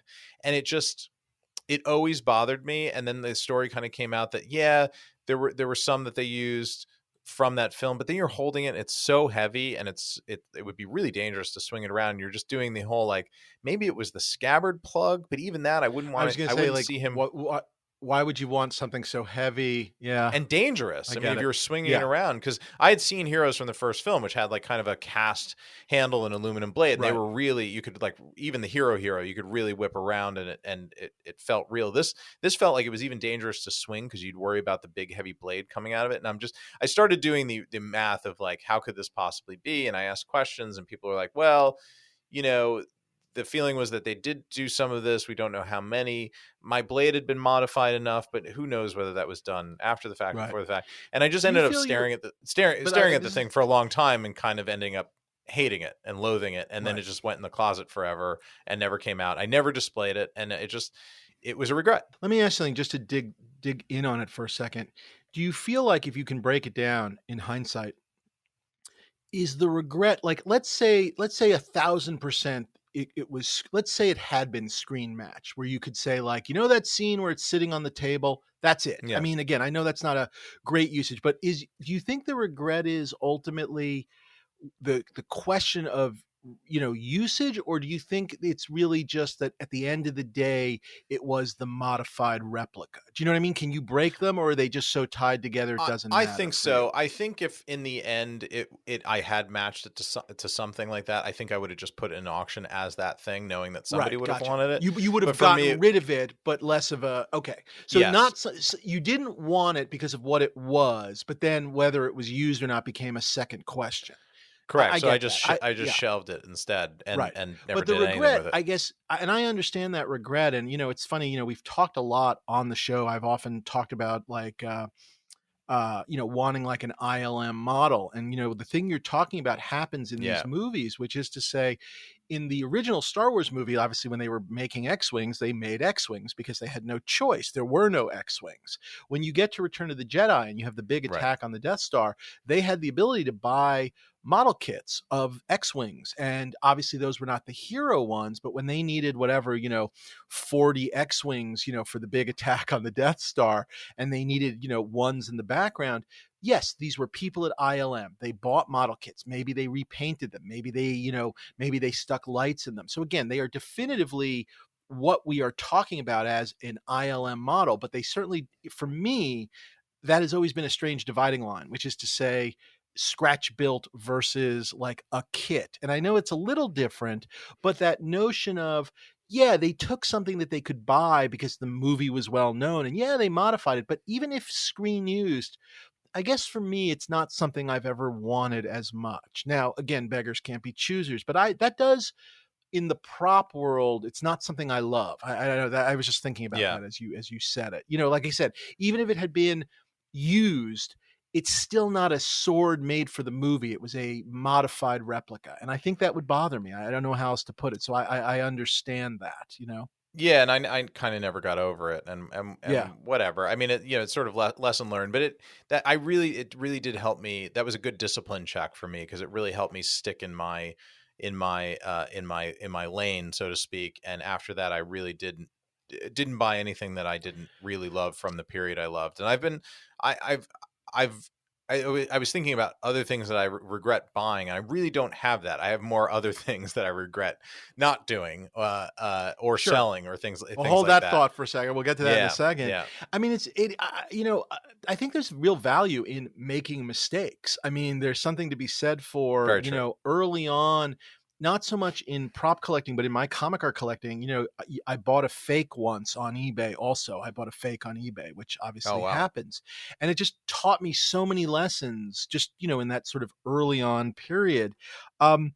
it always bothered me. And then the story kind of came out that there were some that they used from that film, but then you're holding it, it's so heavy, and it would be really dangerous to swing it around. You're just doing the whole, like, maybe it was the scabbard plug, but even that I wouldn't want. I was going to say, like, see him. Why would you want something so heavy? And dangerous. I mean, if you were swinging it around, because I had seen heroes from the first film, which had like kind of a cast handle and aluminum blade. And they were really, you could, like, even the hero, you could really whip around, and it felt real. This felt like it was even dangerous to swing, because you'd worry about the big heavy blade coming out of it. And I started doing the math of like, how could this possibly be? And I asked questions, and people were like, well, the feeling was that they did do some of this. We don't know how many. My blade had been modified enough, but who knows whether that was done after the fact, before the fact. And I just ended up staring at the thing for a long time, and kind of ending up hating it and loathing it. And then it just went in the closet forever and never came out. I never displayed it, and it was a regret. Let me ask you something, just to dig in on it for a second. Do you feel like, if you can break it down in hindsight, is the regret, like, let's say 1,000%, it was, let's say it had been screen match, where you could say, like, that scene where it's sitting on the table, that's it. I mean, again, I know that's not a great usage, but do you think the regret is ultimately the question of usage, or do you think it's really just that at the end of the day it was the modified replica? Do you know what I mean? Can you break them, or are they just so tied together it doesn't I matter think for you? so. I think if in the end I had matched it to something like that, I think I would have just put it in auction as that thing, knowing that somebody Right, would have gotcha. wanted it. You would But have for me, gotten rid of it, but less of a okay. So yes, not you didn't want it because of what it was, but then whether it was used or not became a second question. I correct. So get that. I just Yeah, shelved it instead right. and never But the did anything regret, with it. I guess, and I understand that regret. And it's funny. We've talked a lot on the show. I've often talked about like wanting like an ILM model. And, the thing you're talking about happens in these Yeah, movies, which is to say, in the original Star Wars movie, obviously, when they were making X-Wings, they made X-Wings because they had no choice. There were no X-Wings. When you get to Return of the Jedi and you have the big right. attack on the Death Star, they had the ability to buy model kits of X-Wings. And obviously those were not the hero ones, but when they needed whatever, 40 X-Wings, for the big attack on the Death Star, and they needed, ones in the background. Yes, these were people at ILM. They bought model kits. Maybe they repainted them. Maybe they stuck lights in them. So again, they are definitively what we are talking about as an ILM model, but they certainly, for me, that has always been a strange dividing line, which is to say, scratch built versus like a kit. And I know it's a little different, but that notion of, yeah, they took something that they could buy because the movie was well known, and yeah, they modified it. But even if screen used, I guess for me, it's not something I've ever wanted as much. Now, again, beggars can't be choosers, but that does, in the prop world, it's not something I love. I know that I was just thinking about Yeah. that as you said it. Like I said, even if it had been used, it's still not a sword made for the movie. It was a modified replica, and I think that would bother me. I don't know how else to put it. So I understand that. Yeah, and I kind of never got over it, Yeah, and whatever. I mean, it's sort of lesson learned, but it really did help me. That was a good discipline check for me because it really helped me stick in my lane, so to speak. And after that, I really didn't buy anything that I didn't really love from the period I loved. And I, I've I've I was thinking about other things that I regret buying. And I really don't have that. I have more other things that I regret not doing, or sure. selling, or Well, things hold like that that. thought for a second. We'll get to that in a Yeah, second. yeah, I mean, I think there's real value in making mistakes. I mean, there's something to be said for, very true. early on, not so much in prop collecting, but in my comic art collecting, I bought a fake once on eBay. Also, I bought a fake on eBay, which Oh obviously wow, happens. And it just taught me so many lessons just, in that sort of early on period. Um,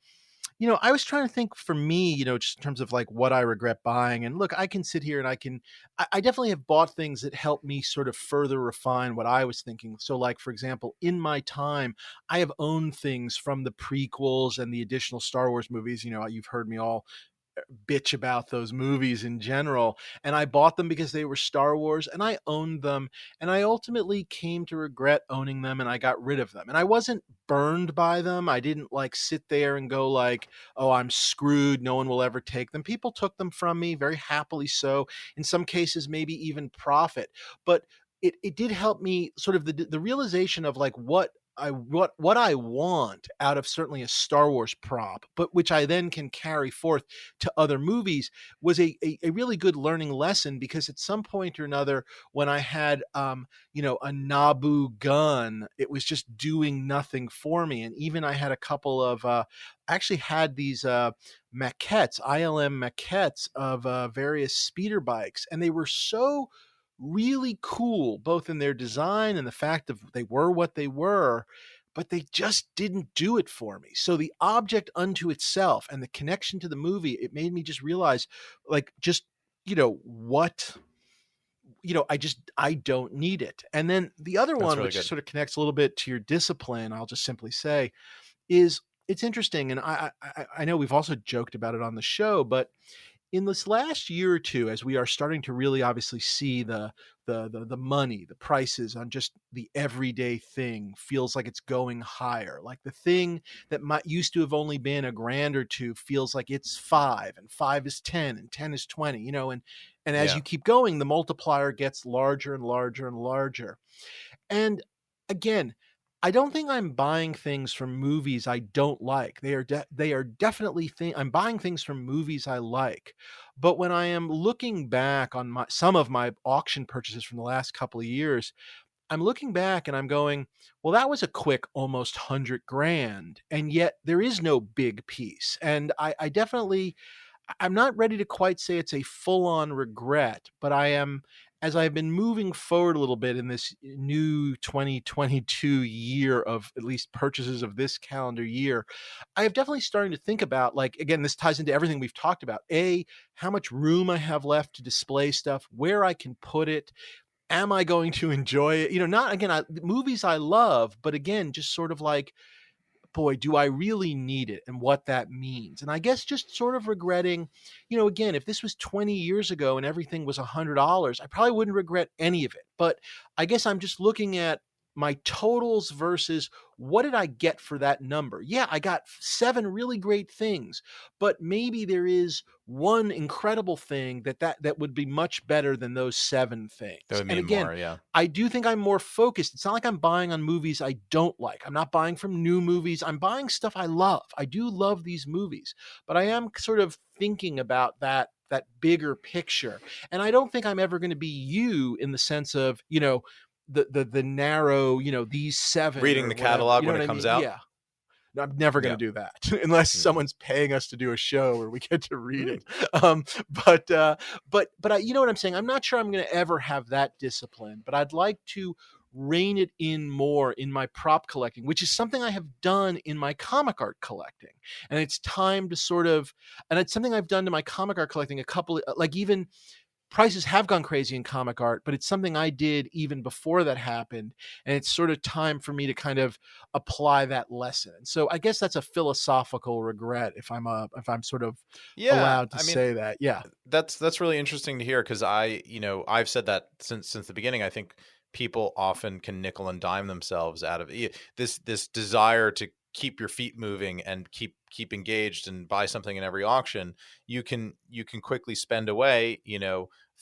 I was trying to think for me, just in terms of like what I regret buying. And look, I can sit here and I definitely have bought things that help me sort of further refine what I was thinking. So, like, for example, in my time, I have owned things from the prequels and the additional Star Wars movies. You've heard me all bitch about those movies in general. And I bought them because they were Star Wars and I owned them. And I ultimately came to regret owning them and I got rid of them. And I wasn't burned by them. I didn't like sit there and go like, oh, I'm screwed. No one will ever take them. People took them from me very happily. So in some cases, maybe even profit. But it did help me sort of the realization of like what I want out of certainly a Star Wars prop, but which I then can carry forth to other movies, was a really good learning lesson, because at some point or another, when I had a Naboo gun, it was just doing nothing for me. And even I had a couple of actually had these maquettes, ILM maquettes of various speeder bikes, and they were so really cool, both in their design and the fact of they were what they were, but they just didn't do it for me. So the object unto itself and the connection to the movie, it made me just realize, like, just, what, I don't need it. And then the other that's one, really which good. sort of connects a little bit to your discipline, I'll just simply say, is it's interesting. And I know we've also joked about it on the show, but in this last year or two, as we are starting to really obviously see the money, the prices on just the everyday thing feels like it's going higher. Like the thing that might used to have only been a grand or two feels like it's five, and five is 10, and 10 is 20, and as Yeah, you keep going, the multiplier gets larger and larger and larger. And again, I don't think I'm buying things from movies I don't like. They are definitely I'm buying things from movies I like. But when I am looking back on my some of my auction purchases from the last couple of years, I'm looking back and I'm going, well, that was a quick almost 100 grand. And yet there is no big piece. And I definitely, I'm not ready to quite say it's a full on regret, but I am, as I've been moving forward a little bit in this new 2022 year of at least purchases of this calendar year, I have definitely starting to think about, like, again, this ties into everything we've talked about. A, how much room I have left to display stuff, where I can put it. Am I going to enjoy it? Not again, movies I love, but again, just sort of like, boy, do I really need it and what that means. And I guess just sort of regretting, again, if this was 20 years ago and everything was $100, I probably wouldn't regret any of it. But I guess I'm just looking at my totals versus what did I get for that number? Yeah, I got 7 really great things, but maybe there is one incredible thing that would be much better than those 7 things. That would And mean again, more, yeah. I do think I'm more focused. It's not like I'm buying on movies I don't like. I'm not buying from new movies. I'm buying stuff I love. I do love these movies, but I am sort of thinking about that bigger picture. And I don't think I'm ever going to be you in the sense of, the narrow, these 7 Reading or the whatever. catalog You know when what it I comes mean? out. Yeah. I'm never going Yeah. to do that unless Mm. someone's paying us to do a show where we get to read it. But you know what I'm saying? I'm not sure I'm going to ever have that discipline, but I'd like to rein it in more in my prop collecting, which is something I have done in my comic art collecting. And it's time to and it's something I've done to my comic art collecting a couple of, like, even prices have gone crazy in comic art, but it's something I did even before that happened. And it's sort of time for me to kind of apply that lesson. And so I guess that's a philosophical regret if I'm sort of Yeah, allowed to I mean, say that. Yeah. that's really interesting to hear because I've said that since the beginning. I think people often can nickel and dime themselves out of this desire to keep your feet moving and keep engaged and buy something in every auction. You can quickly spend away,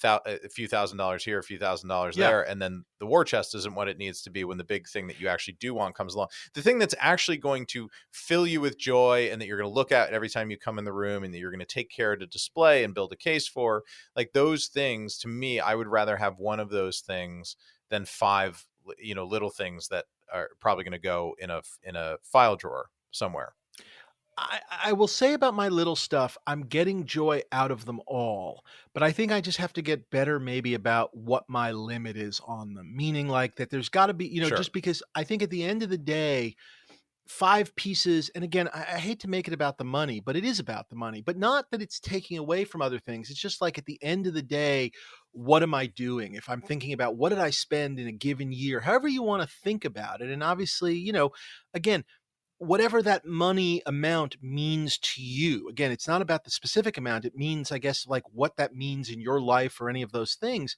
a few $1,000s here, a few $1,000s Yeah. there, and then the war chest isn't what it needs to be when the big thing that you actually do want comes along. The thing that's actually going to fill you with joy and that you're going to look at every time you come in the room and that you're going to take care to display and build a case for, like those things, to me, I would rather have one of those things than 5, little things that are probably going to go in a file drawer somewhere. I will say about my little stuff, I'm getting joy out of them all, but I think I just have to get better maybe about what my limit is on them. Meaning, like, that there's got to be, Sure. just because I think at the end of the day, 5 pieces, and again, I hate to make it about the money, but it is about the money, but not that it's taking away from other things. It's just like at the end of the day, what am I doing? If I'm thinking about what did I spend in a given year, however you want to think about it. And obviously, again, whatever that money amount means to you. Again, it's not about the specific amount. It means, I guess, like what that means in your life or any of those things.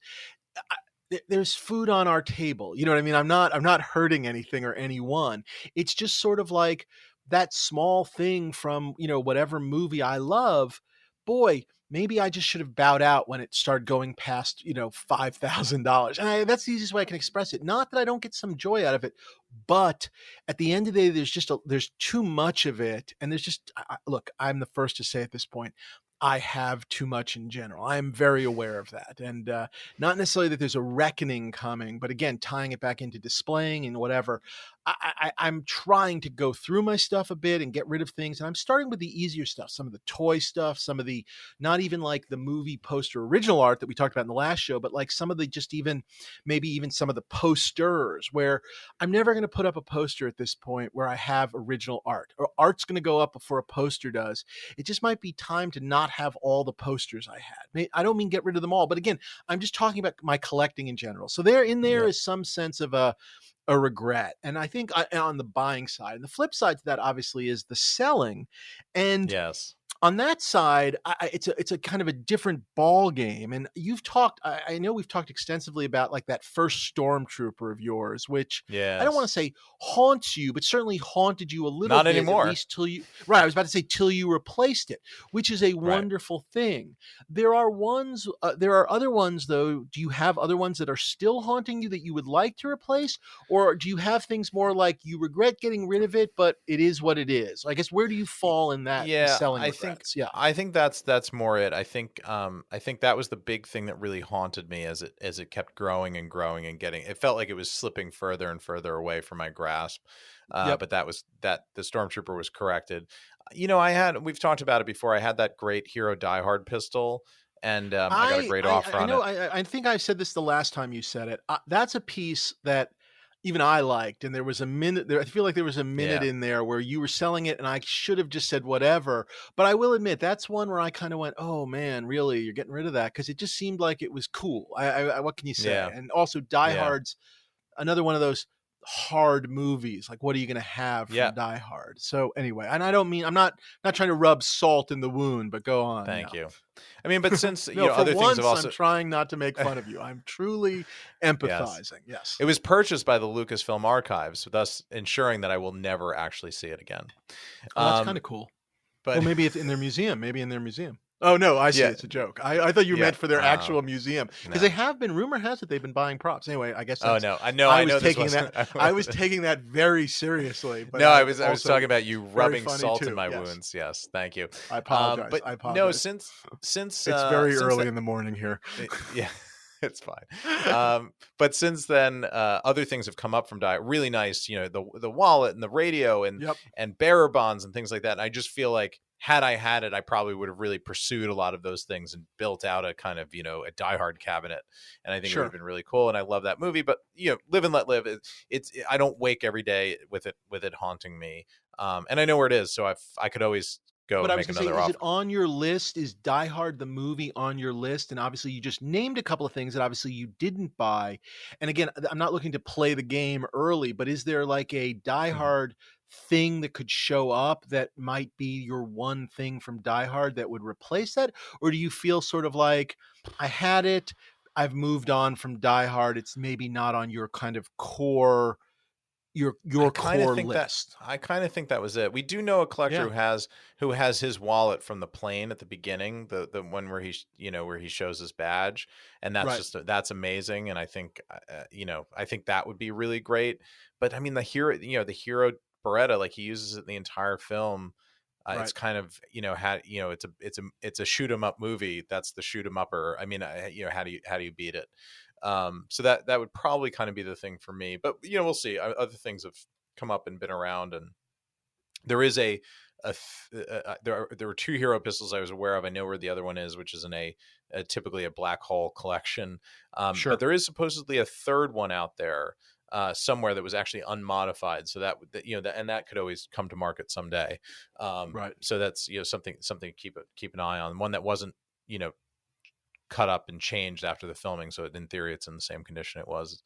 There's food on our table. You know what I mean? I'm not hurting anything or anyone. It's just sort of like that small thing from, whatever movie I love. Boy, maybe I just should have bowed out when it started going past, $5,000. And that's the easiest way I can express it. Not that I don't get some joy out of it, but at the end of the day, there's too much of it. And there's just, look, I'm the first to say at this point, I have too much in general. I am very aware of that. And not necessarily that there's a reckoning coming, but again, tying it back into displaying and whatever. I'm trying to go through my stuff a bit and get rid of things. And I'm starting with the easier stuff, some of the toy stuff, some of the, not even like the movie poster original art that we talked about in the last show, but like some of the just even, maybe even some of the posters where I'm never going to put up a poster at this point where I have original art, or art's going to go up before a poster does. It just might be time to not have all the posters I had. I don't mean get rid of them all, but again, I'm just talking about my collecting in general. So there Yeah. is some sense of a regret. And I think on the buying side, and the flip side to that obviously is the selling. And Yes. on that side, it's a kind of a different ball game. And you've talked, I know we've talked extensively about like that first Stormtrooper of yours, which I don't want to Yes. say haunts you, but certainly haunted you a little Not bit, at anymore. least till you, right. I was about to say till you replaced it, which is a Right. wonderful thing. There are other ones though. Do you have other ones that are still haunting you that you would like to replace? Or do you have things more like you regret getting rid of it, but it is what it is? I guess where do you Y- fall in that Yeah, selling regrets? Yeah. I think that's more it. I think that was the big thing that really haunted me as it kept growing and growing and getting, it felt like it was slipping further and further away from my grasp. Yep. But that the Stormtrooper was corrected. We've talked about it before. I had that great Hero Die Hard pistol, and I got a great offer I on know. it. I think I said this the last time you said it. That's a piece that even I liked, and there was a minute there. I feel like there was a minute Yeah. in there where you were selling it, and I should have just said whatever. But I will admit that's one where I kind of went, "Oh man, really? You're getting rid of that?" Because it just seemed like it was cool. What can you say? Yeah. And also, Die Yeah. Hard's another one of those hard movies. Like, what are you going to have Yeah. from Die Hard? So anyway, and I don't mean I'm not trying to rub salt in the wound, but go on. Thank Yeah. you. I mean, but since No, for other things have once, I'm also trying not to make fun of you. I'm truly yes. empathizing. Yes. It was purchased by the Lucasfilm Archives, thus ensuring that I will never actually see it again. Oh, that's kind Um, of cool. Well, but maybe it's in their museum. Maybe in their museum. Oh no, I see. yeah, It's a joke. I thought you yeah. meant for their actual museum because they No. have been. Rumor has it they've been buying props. Anyway, I guess Oh that's. no, I know. I I was know this taking wasn't. that. I was taking that very seriously. But No, I was also talking about you very rubbing funny salt in too. my Yes. wounds. Yes, thank you. I apologize. But I no, apologize. since It's very since early that, in the morning here. yeah, it's fine. But since then, other things have come up from Diet. Really nice, the wallet and the radio Yep. and bearer bonds and things like that. And I just feel like had I had it, I probably would have really pursued a lot of those things and built out a kind of a Die Hard cabinet. And I think it would have been really cool. And I love that movie. But live and let live. I don't wake every day with it haunting me. And I know where it is, so I could always go But and I was make going to another say, is offer. it on your list? Is Die Hard the movie on your list? And obviously, you just named a couple of things that obviously you didn't buy. And again, I'm not looking to play the game early, but is there like a Die Mhm. Hard thing that could show up that might be your one thing from Die Hard that would replace that? Or do you feel sort of like, I had it, I've moved on from Die Hard, it's maybe not on your kind of core, your core list? I kind of think that was it. We do know a collector Yeah, who has his wallet from the plane at the beginning, the one where where he shows his badge, and that's right, just that's amazing. And I think I think that would be really great. But I mean the hero Beretta, like he uses it in the entire film. It's right. kind of it's a shoot 'em up movie. That's the shoot 'em upper. I mean, how do you beat it? So that would probably kind of be the thing for me. But we'll see. Other things have come up and been around, and there is there were two hero pistols I was aware of. I know where the other one is, which is in typically a black hole collection. But Sure, there is supposedly a third one out there somewhere that was actually unmodified. So and that could always come to market someday. right. So that's something to keep an eye on. One that wasn't cut up and changed after the filming. So in theory, it's in the same condition it was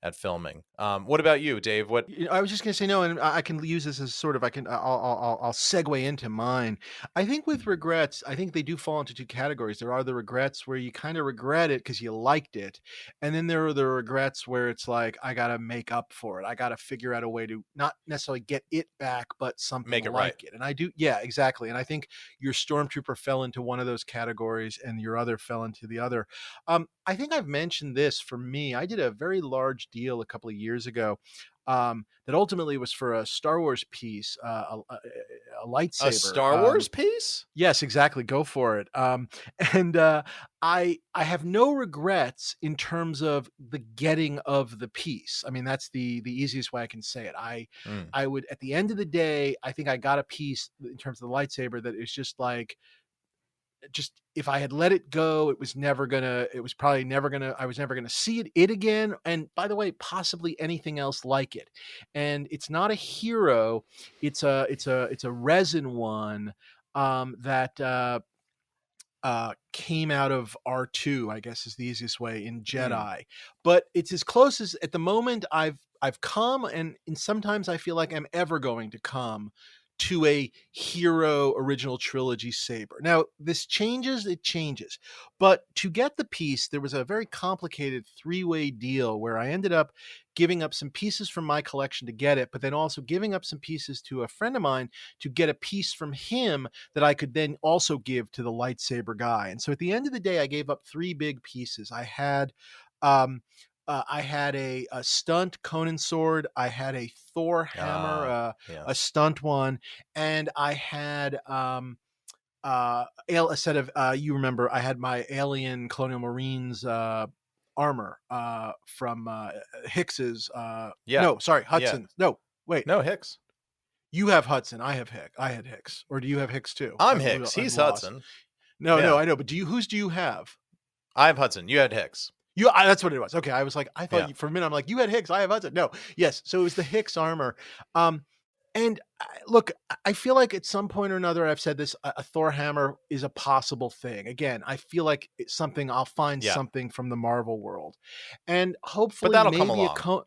at filming. What about you, Dave? What? I was just gonna say no, and I can use this as sort of I'll segue into mine. I think with regrets, I think they do fall into two categories. There are the regrets where you kind of regret it because you liked it, and then there are the regrets where it's like I got to make up for it. I got to figure out a way to not necessarily get it back, but something Make it right. like it. And I do, yeah, exactly. And I think your Stormtrooper fell into one of those categories, and your other fell into the other. I think I've mentioned this for me. I did a very large deal a couple of years ago that ultimately was for a Star Wars piece, a A lightsaber. Star Wars piece? Yes, exactly. Go for it. And I have no regrets in terms of the getting of the piece. I mean, that's the easiest way I can say it. Mm. I would at the end of the day, I think I got a piece in terms of the lightsaber that is just like just if I had let it go, it was probably never gonna, I was never gonna see it again. And by the way, possibly anything else like it. And it's not a hero. It's a resin one that came out of R2, I guess is the easiest way in Mm. Jedi. But it's as close as at the moment I've come, and sometimes I feel like I'm ever going to come to a Hero original trilogy saber. Now, this changes, it changes. But to get the piece, there was a very complicated 3-way deal where I ended up giving up some pieces from my collection to get it, but then also giving up some pieces to a friend of mine to get a piece from him that I could then also give to the lightsaber guy. And so at the end of the day, I gave up 3 big pieces. Um, I had a stunt Conan sword. I had a Thor hammer, Yes. a stunt one, and I had a set of you remember I had my Alien Colonial Marines armor from Hicks's. Yeah. No, sorry, Yeah. Hudson's. No, wait. No, Hicks. You have Hudson. I have Hick. I had Hicks. Or do you have Hicks too? I'm Hicks. I've He's lost. Hudson. No, Yeah. I know. But whose do you have? I have Hudson. You had Hicks. That's what it was. Okay, I was like, I thought for a minute, I'm like, you had Hicks. I have Hudson. No, yes. So it was the Hicks armor. And look, I feel like at some point or another, I've said this, a Thor hammer is a possible thing. Again, I feel like it's something I'll find something from the Marvel world, and hopefully, but that'll maybe come along.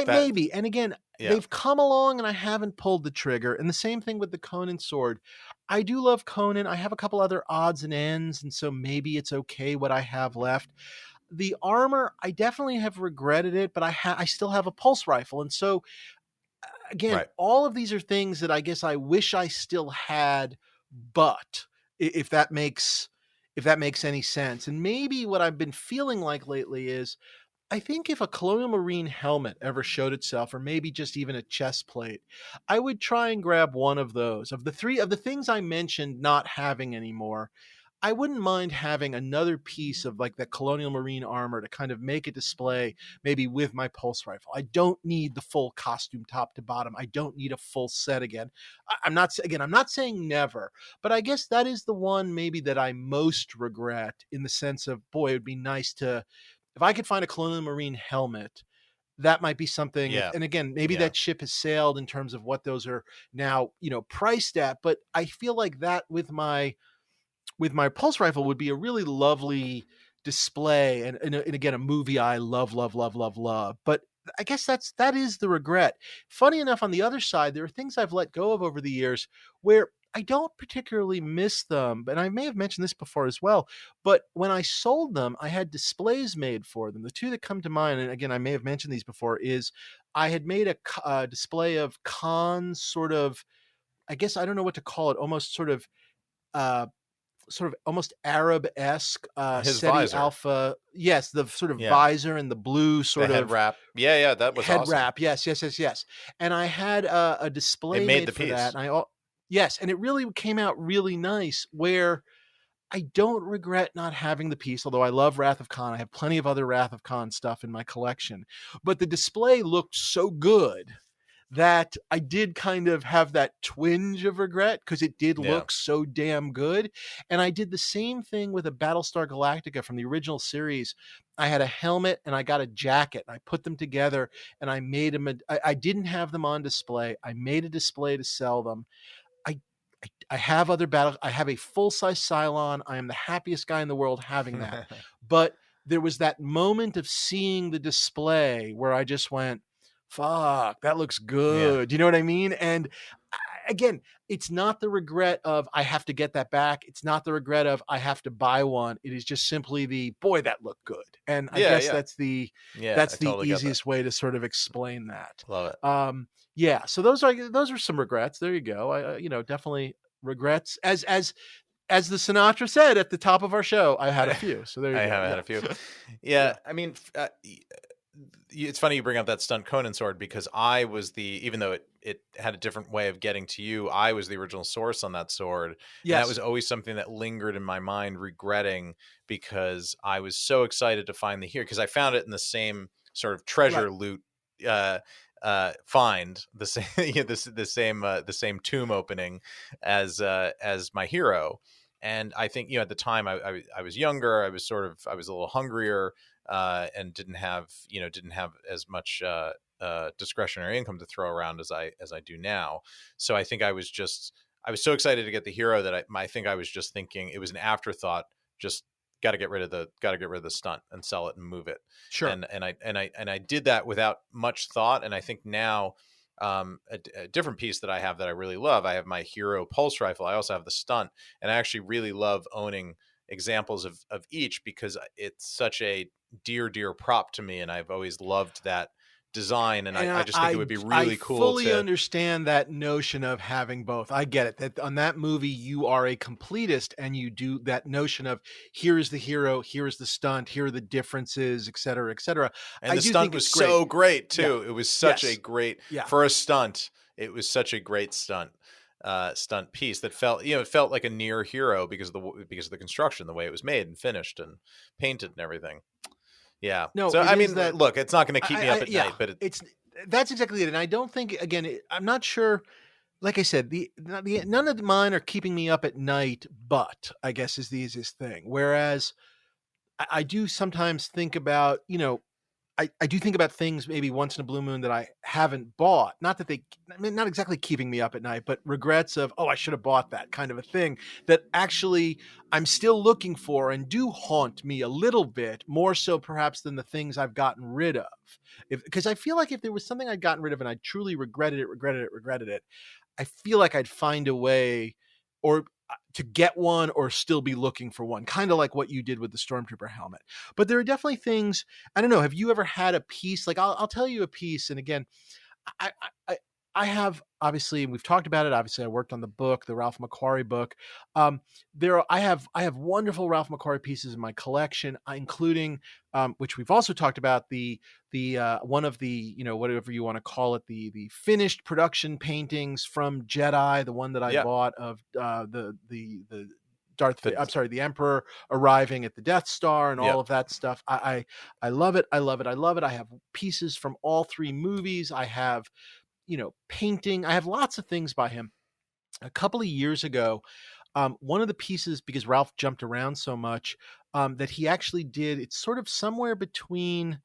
Maybe. And again, they've come along and I haven't pulled the trigger. And the same thing with the Conan sword. I do love Conan. I have a couple other odds and ends. And so maybe it's okay what I have left. The armor, I definitely have regretted it, but I still have a pulse rifle. And so again, all of these are things that I guess I wish I still had, but if that makes any sense. And maybe what I've been feeling like lately is I think if a Colonial Marine helmet ever showed itself, or maybe just even a chest plate, I would try and grab one of those. Of the things I mentioned not having anymore, I wouldn't mind having another piece of like that Colonial Marine armor to kind of make a display, maybe with my pulse rifle. I don't need the full costume top to bottom. I don't need a full set again. I'm not saying never, but I guess that is the one maybe that I most regret, in the sense of, boy, it would be nice to, if I could find a Colonial Marine helmet, that might be something. Yeah. And again, maybe that ship has sailed in terms of what those are now, priced at. But I feel like that with my pulse rifle would be a really lovely display. And again, a movie I love. But I guess that is the regret. Funny enough, on the other side, there are things I've let go of over the years where I don't particularly miss them. And I may have mentioned this before as well, but when I sold them, I had displays made for them. The two that come to mind, and again, I may have mentioned these before, is I had made a display of Khan's sort of, I guess I don't know what to call it, almost sort of almost Arab-esque His SETI visor. Alpha. Yes, the sort of visor and the blue sort the of head wrap. Yeah, that was head awesome. wrap. Yes. And I had a display made for that. And yes, and it really came out really nice, where I don't regret not having the piece, although I love Wrath of Khan. I have plenty of other Wrath of Khan stuff in my collection. But the display looked so good that I did kind of have that twinge of regret, because it did look so damn good. And I did the same thing with a Battlestar Galactica from the original series. I had a helmet and I got a jacket, and I put them together and I made them. I didn't have them on display. I made a display to sell them. I have other battles. I have a full-size Cylon. I am the happiest guy in the world having that. But there was that moment of seeing the display where I just went, fuck, that looks good. You know what I mean? And again, it's not the regret of I have to get that back. It's not the regret of I have to buy one. It is just simply the, boy, that looked good. And I guess that's the totally easiest way to sort of explain that. Love it. So those are some regrets. There you go. I definitely regrets. As the Sinatra said at the top of our show, I had a few. So there you go. I have had a few. Yeah. I mean, it's funny you bring up that stunt Conan sword, because I was even though it had a different way of getting to you, I was the original source on that sword. Yes. And that was always something that lingered in my mind, regretting, because I was so excited to find the hero, because I found it in the same sort of treasure loot find, the same the same tomb opening as my hero. And I think, at the time I was younger, I was a little hungrier, and didn't have as much discretionary income to throw around as I do now. So I think I was so excited to get the hero that I think I was just thinking it was an afterthought, just got to get rid of the stunt and sell it and move it. Sure. And I did that without much thought. And I think now a different piece that I have that I really love. I have my Hero pulse rifle. I also have the stunt, and I actually really love owning examples of each because it's such a dear prop to me, and I've always loved that design. And And I just think it would be I really cool fully to. understand that notion of having both. I get it. That on that movie, you are a completist, and you do that notion of here is the hero, here is the stunt, here are the differences, et cetera, et cetera. And I the do stunt think was it's great. so great Yeah. too. It was such a Yes. great Yeah. for a stunt. It was such a great stunt piece that felt, it felt like a near hero because of the construction, the way it was made and finished and painted and everything. Yeah. No, So it I is mean, that. look, it's not going to keep me up at Yeah. night, but It's That's exactly it. And I don't think again. I'm not sure. Like I said, none of mine are keeping me up at night. But I guess is the easiest thing. Whereas I do sometimes think about, I do think about things maybe once in a blue moon that I haven't bought. Not that I mean, not exactly keeping me up at night, but regrets of, oh, I should have bought that kind of a thing that actually I'm still looking for and do haunt me a little bit more so perhaps than the things I've gotten rid of. Because I feel like if there was something I'd gotten rid of and I truly regretted it, I feel like I'd find a way or to get one or still be looking for one, kind of like what you did with the Stormtrooper helmet. But there are definitely things, I don't know, have you ever had a piece like I'll tell you a piece and again, I, I I have obviously we've talked about it. Obviously, I worked on the book, the Ralph McQuarrie book. I have wonderful Ralph McQuarrie pieces in my collection, including which we've also talked about the one of the whatever you want to call it the finished production paintings from Jedi, the one that I yeah, bought of the the I'm sorry, the Emperor arriving at the Death Star and yeah. all of that stuff. I love it. I love it. I love it. I have pieces from all three movies. I have painting. I have lots of things by him. A couple of years ago, one of the pieces, because Ralph jumped around so much, that he actually did, it's sort of somewhere between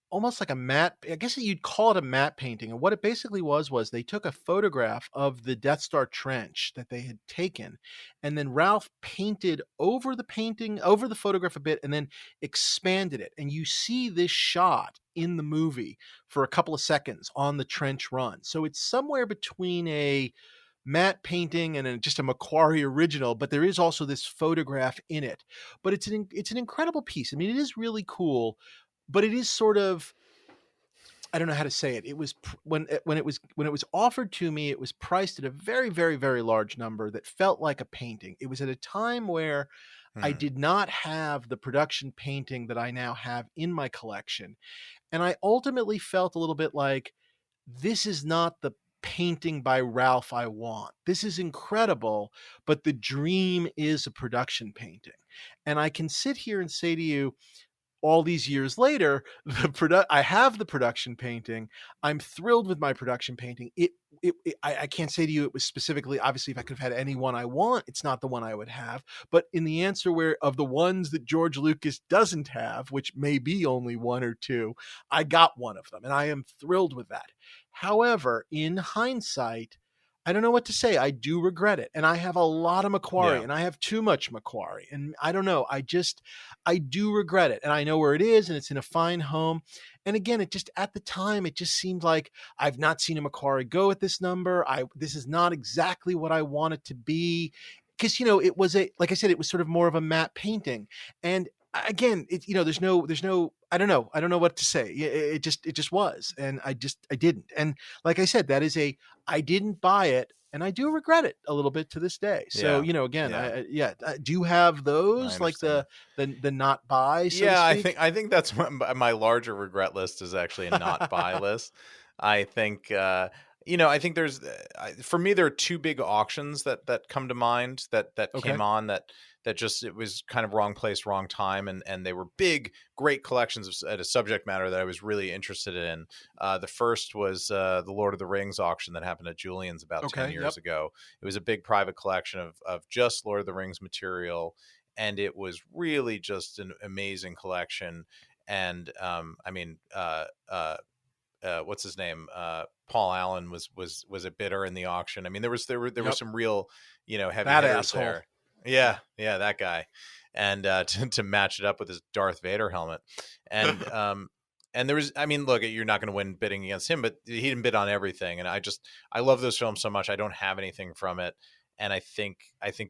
almost like a matte, I guess you'd call it a matte painting. And what it basically was they took a photograph of the Death Star trench that they had taken, and then Ralph painted over the painting, over the photograph a bit, and then expanded it. And you see this shot in the movie for a couple of seconds on the trench run. So it's somewhere between a matte painting and just a McQuarrie original, but there is also this photograph in it. But it's an incredible piece. I mean, it is really cool, but it is sort of, I don't know how to say it. It was when it was offered to me, it was priced at a very large number that felt like a painting. It was at a time where I Hmm. did not have the production painting that I now have in my collection, and I ultimately felt a little bit like this is not the painting by Ralph I want. This is incredible, but the dream is a production painting. And I can sit here and say to you, all these years later, I have the production painting. I'm thrilled with my production painting. I can't say to you it was specifically, obviously, if I could have had any one I want, it's not the one I would have. But in the answer where of the ones that George Lucas doesn't have, which may be only one or two, I got one of them, and I am thrilled with that. However, in hindsight, I don't know what to say. I do regret it. And I have a lot of McQuarrie Yeah. and I have too much McQuarrie. And I don't know. I do regret it. And I know where it is and it's in a fine home. And again, it just at the time, it just seemed like I've not seen a McQuarrie go at this number. This is not exactly what I want it to be. Because it was like I said, it was sort of more of a matte painting. And again, there's no I don't know what to say. It just was. And I didn't. And like I said, that is I didn't buy it, and I do regret it a little bit to this day. So, Yeah. again, Yeah. do you have I those like understand. the not buy, so to Yeah, speak? I think that's my larger regret list is actually a not buy list. I think I think there's for me there are two big auctions that come to mind that Okay. came on that just it was kind of wrong place, wrong time, and they were big, great collections at a subject matter that I was really interested in. The first was the Lord of the Rings auction that happened at Julian's about 10 Okay. Yep. years ago. It was a big private collection of just Lord of the Rings material, and it was really just an amazing collection. And I mean, what's his name? Paul Allen was a bidder in the auction. I mean, there were Yep. some real heavy That hitters asshole. there. Yeah, yeah, that guy, and to match it up with his Darth Vader helmet, and And there was, I mean, look, you're not going to win bidding against him, but he didn't bid on everything. And I love those films so much. I don't have anything from it. And I think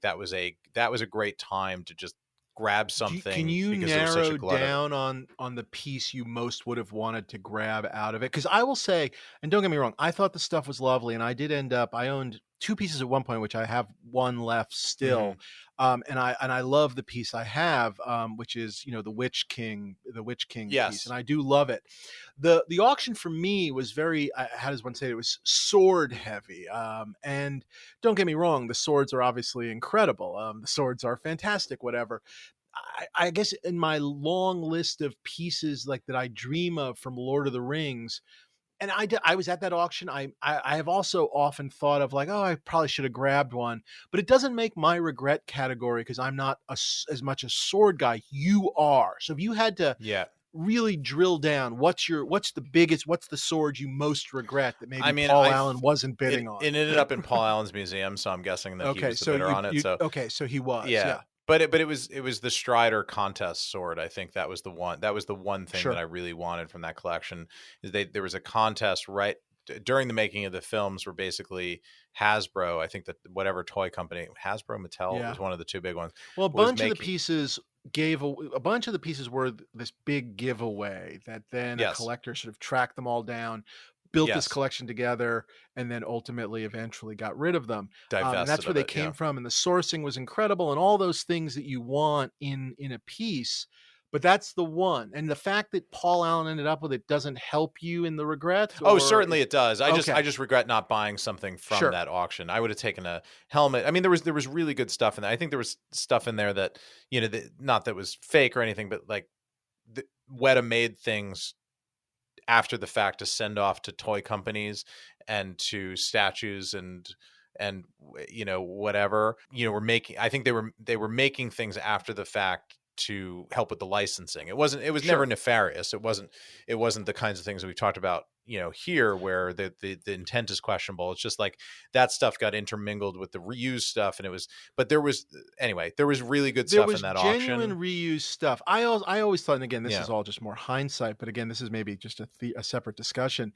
that was a great time to just grab Can something you because there was such a narrow glut of it. down on the piece you most would have wanted to grab out of it? Because I will say, and don't get me wrong, I thought the stuff was lovely, and I did end up. I owned two pieces at one point, which I have one left still, Mhm. and I love the piece I have, which is the Witch King piece, and Yes. I do love it. The auction for me was very, how does one say it? It was sword heavy, and don't get me wrong, the swords are obviously incredible. The swords are fantastic, whatever. I guess in my long list of pieces like that I dream of from Lord of the Rings, and I was at that auction. I have also often thought of like, oh, I probably should have grabbed one, but it doesn't make my regret category because I'm not as much a sword guy. You are. So if you had to Yeah. really drill down, what's the sword you most regret that I maybe mean, Paul Allen wasn't it bidding on? ended up in Paul Allen's museum, so I'm guessing that he Okay, was the so bidder you on it. you So okay, so he was, yeah, yeah, but it was the Strider contest sword. I think that was the one. That was the one thing that sure, I really wanted from that collection. Is there was a contest during the making of the films where basically Hasbro, I think that whatever toy company, Hasbro, Mattel, it yeah. was one of the two big ones, Well, was making. a bunch of the pieces were this big giveaway that then a Yes, collector sort of tracked them all down, built this yes, collection together, and then ultimately eventually got rid of them. And divested that's where of they it. came Yeah. from, and the sourcing was incredible, and all those things that you want in a piece. But that's the one, and the fact that Paul Allen ended up with it doesn't help you in the regret, Oh, or certainly it does. I okay, just regret not buying something from sure, that auction. I would have taken a helmet. I mean, there was really good stuff in there. I think there was stuff in there that, not that was fake or anything, but like Weta made things after the fact to send off to toy companies and to statues and whatever. We're making, I think they were making things after the fact to help with the licensing. It was never sure. nefarious. It wasn't the kinds of things that we've talked about here, where the intent is questionable. It's just like that stuff got intermingled with the reused stuff, and it was, but there was really good There stuff in was that genuine auction. reused stuff. I always thought, and again, this Yeah. is all just more hindsight, but again, this is maybe just a separate discussion.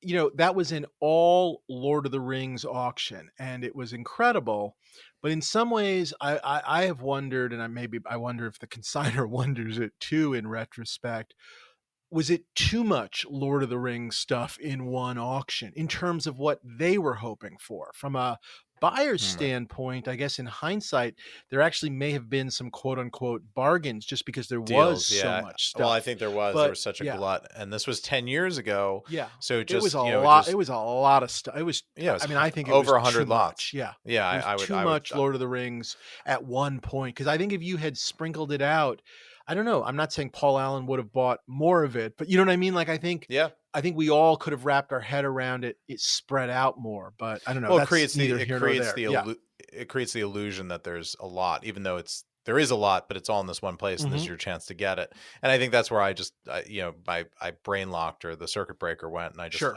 That was an all Lord of the Rings auction, and it was incredible. But in some ways, I have wondered, and I wonder if the consigner wonders it too in retrospect. Was it too much Lord of the Rings stuff in one auction in terms of what they were hoping for? From a buyer's Hmm. standpoint, I guess in hindsight, there actually may have been some quote unquote bargains just because there was Deals, so yeah. much Well, I stuff. think there was But such a yeah, glut, and this was 10 years ago. yeah, So it was just, a it lot. It just, was a lot of stuff. It was, yeah, it was I mean, I think it was over too 100 much. lots. Yeah. Yeah, It was too I would, much Lord of the Rings at one point. Cause I think if you had sprinkled it out, I don't know. I'm not saying Paul Allen would have bought more of it, but you know what I mean? Like, yeah. I think we all could have wrapped our head around it. It spread out more, but I don't know. Well, That's neither here nor there. Yeah. it creates the illusion that there's a lot, even though there is a lot, but it's all in this one place, and this is Hmm. your chance to get it. And I think that's where I brain locked, or the circuit breaker went, and Sure.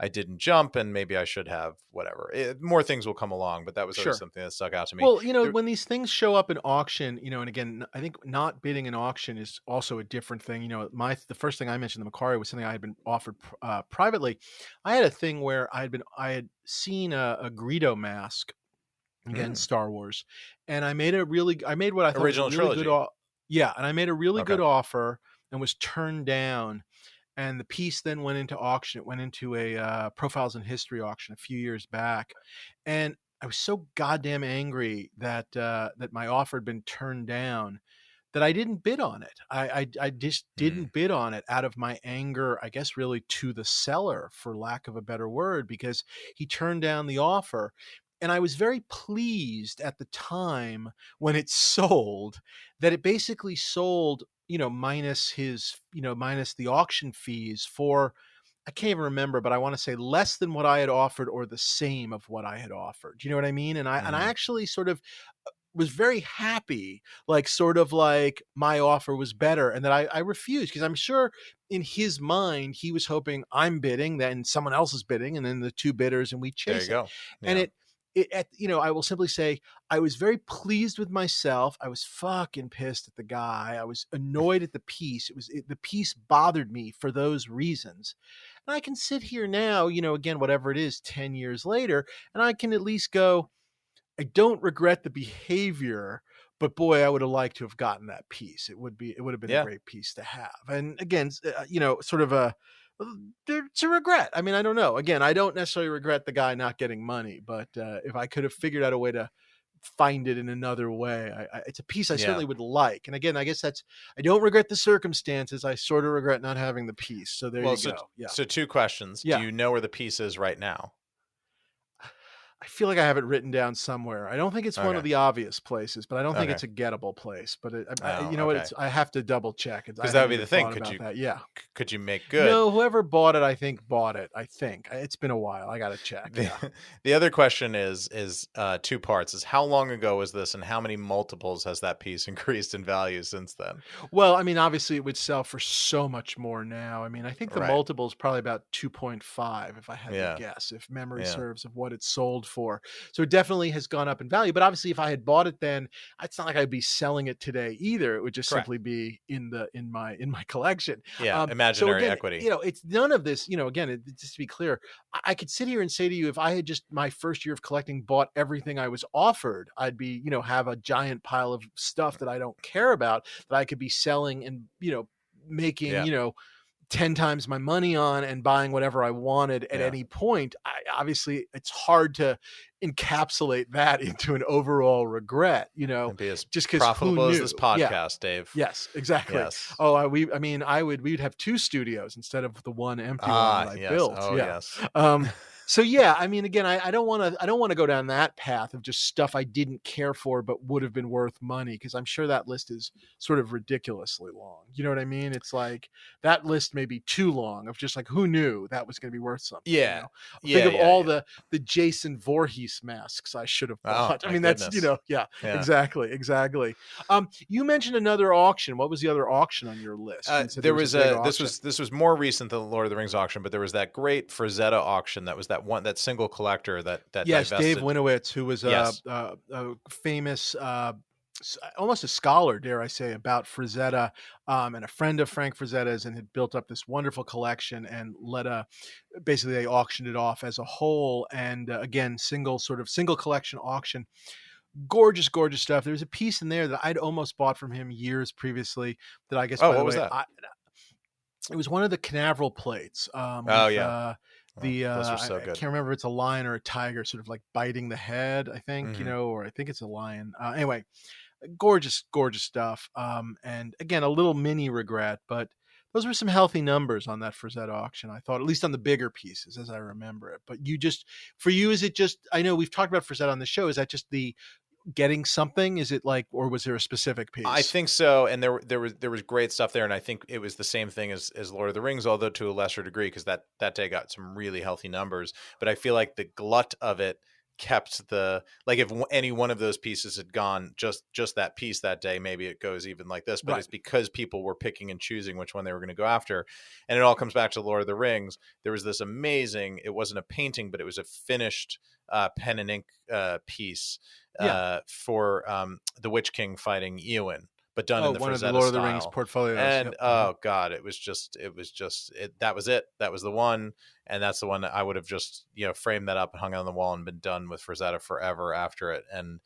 I didn't jump, and maybe I should have. Whatever, more things will come along, but that was always Sure. something that stuck out to me. Well, There, when these things show up in auction, and again, I think not bidding an auction is also a different thing. The first thing I mentioned, the Macari, was something I had been offered privately. I had a thing where I had seen a Greedo mask, again, mm, Star Wars, and I made what I thought was a original really good, trilogy. yeah, and I made a really Okay. good offer and was turned down. And the piece then went into auction. It went into a profiles in history auction a few years back, and I was so goddamn angry that my offer had been turned down that I didn't bid on it. I just Mm, didn't bid on it out of my anger, I guess, really to the seller, for lack of a better word, because he turned down the offer. And I was very pleased at the time when it sold, that it basically sold, minus the auction fees, for, I can't even remember, but I want to say less than what I had offered or the same of what I had offered. Do you know what I mean? And I mm, actually sort of was very happy, like sort of like my offer was better, and that I refused, because I'm sure in his mind he was hoping I'm bidding, then someone else is bidding, and then the two bidders, and we there you chase it. go. And Yeah. it I will simply say I was very pleased with myself. I was fucking pissed at the guy. I was annoyed at the piece. The piece bothered me for those reasons. And I can sit here now, again, whatever it is, 10 years later, and I can at least go, I don't regret the behavior, but boy, I would have liked to have gotten that piece. It would have been a Yeah. great piece to have. And again, sort of it's a regret. I mean, I don't know. Again, I don't necessarily regret the guy not getting money, but if I could have figured out a way to find it in another way, it's a piece I Yeah. certainly would like. And again, I guess I don't regret the circumstances. I sort of regret not having the piece. So there you go. Yeah. So two questions. Do Yeah. you know where the piece is right now? I feel like I have it written down somewhere. I don't think it's one of Okay. the obvious places, but I don't think Okay. it's a gettable place. But Oh, you know what? okay. I have to double check. I Because that would hadn't be even the thing. thought about that. Yeah. Could you make good? No, whoever bought it, I think bought it. I think it's been a while. I got to check. The, Yeah. the other question is two parts: is how long ago was this, and how many multiples has that piece increased in value since then? Well, I mean, obviously, it would sell for so much more now. I mean, I think the Right. multiple is probably about 2.5, if I had Yeah. to guess, if memory Yeah. serves, of what it's sold for. So it definitely has gone up in value. But obviously, if I had bought it then, it's not like I'd be selling it today either. It would just Correct. simply be in my collection. Yeah. So Imaginary again, equity. it's none of this. Again, just to be clear, I could sit here and say to you, if I had just my first year of collecting bought everything I was offered, I'd be, have a giant pile of stuff that I don't care about that I could be selling and, making, Yeah. 10 times my money on and buying whatever I wanted at Yeah. any point. Obviously, it's hard to encapsulate that into an overall regret, And be as just because who profitable as knew? this Yeah. podcast, Dave. Yes, exactly. Yes. Oh, we'd have two studios instead of the one empty one that I Yes. built. Oh, Yeah. yes. So yeah, I mean, again, I don't want to go down that path of just stuff I didn't care for but would have been worth money, because I'm sure that list is sort of ridiculously long. You know what I mean? It's like that list may be too long of just like, who knew that was going to be worth something. Yeah. Think of all the Jason Voorhees masks I should have bought. I my mean, that's goodness. yeah, Yeah. exactly. You mentioned another auction. What was the other auction on your list? You said There was a big this auction. was more recent than the Lord of the Rings auction, but there was that great Frazetta auction that was that single collector that Yes, divested. Dave Winowitz, who was Yes. a famous, almost a scholar, dare I say, about Frazetta, and a friend of Frank Frazetta's, and had built up this wonderful collection and basically they auctioned it off as a whole. And again, single collection auction. Gorgeous, gorgeous stuff. There was a piece in there that I'd almost bought from him years previously that I guess, by the what was way, that? it was one of the Canaveral plates. Those are so I good. can't remember if it's a lion or a tiger sort of like biting the head, I think, Mhm. or I think it's a lion. Anyway, gorgeous, gorgeous stuff. And again, a little mini regret, but those were some healthy numbers on that Frazetta auction, I thought, at least on the bigger pieces as I remember it. But for you, is it just, I know we've talked about Frazetta on the show, is that just the getting something? Is it like, or was there a specific piece? I think so, and there was great stuff there, and I think it was the same thing as Lord of the Rings, although to a lesser degree, because that day got some really healthy numbers. But I feel like the glut of it kept if any one of those pieces had gone just that piece that day, maybe it goes even like this. But Right. It's because people were picking and choosing which one they were going to go after, and it all comes back to Lord of the Rings. There was this amazing, it wasn't a painting, but it was a finished pen and ink piece for the Witch King fighting Eowyn, but done in the one of the Frazetta Lord of style. the Rings portfolios. And Yep. oh god, it was just that was it. That was the one, and that's the one that I would have just framed that up and hung it on the wall and been done with Frazetta forever after it. And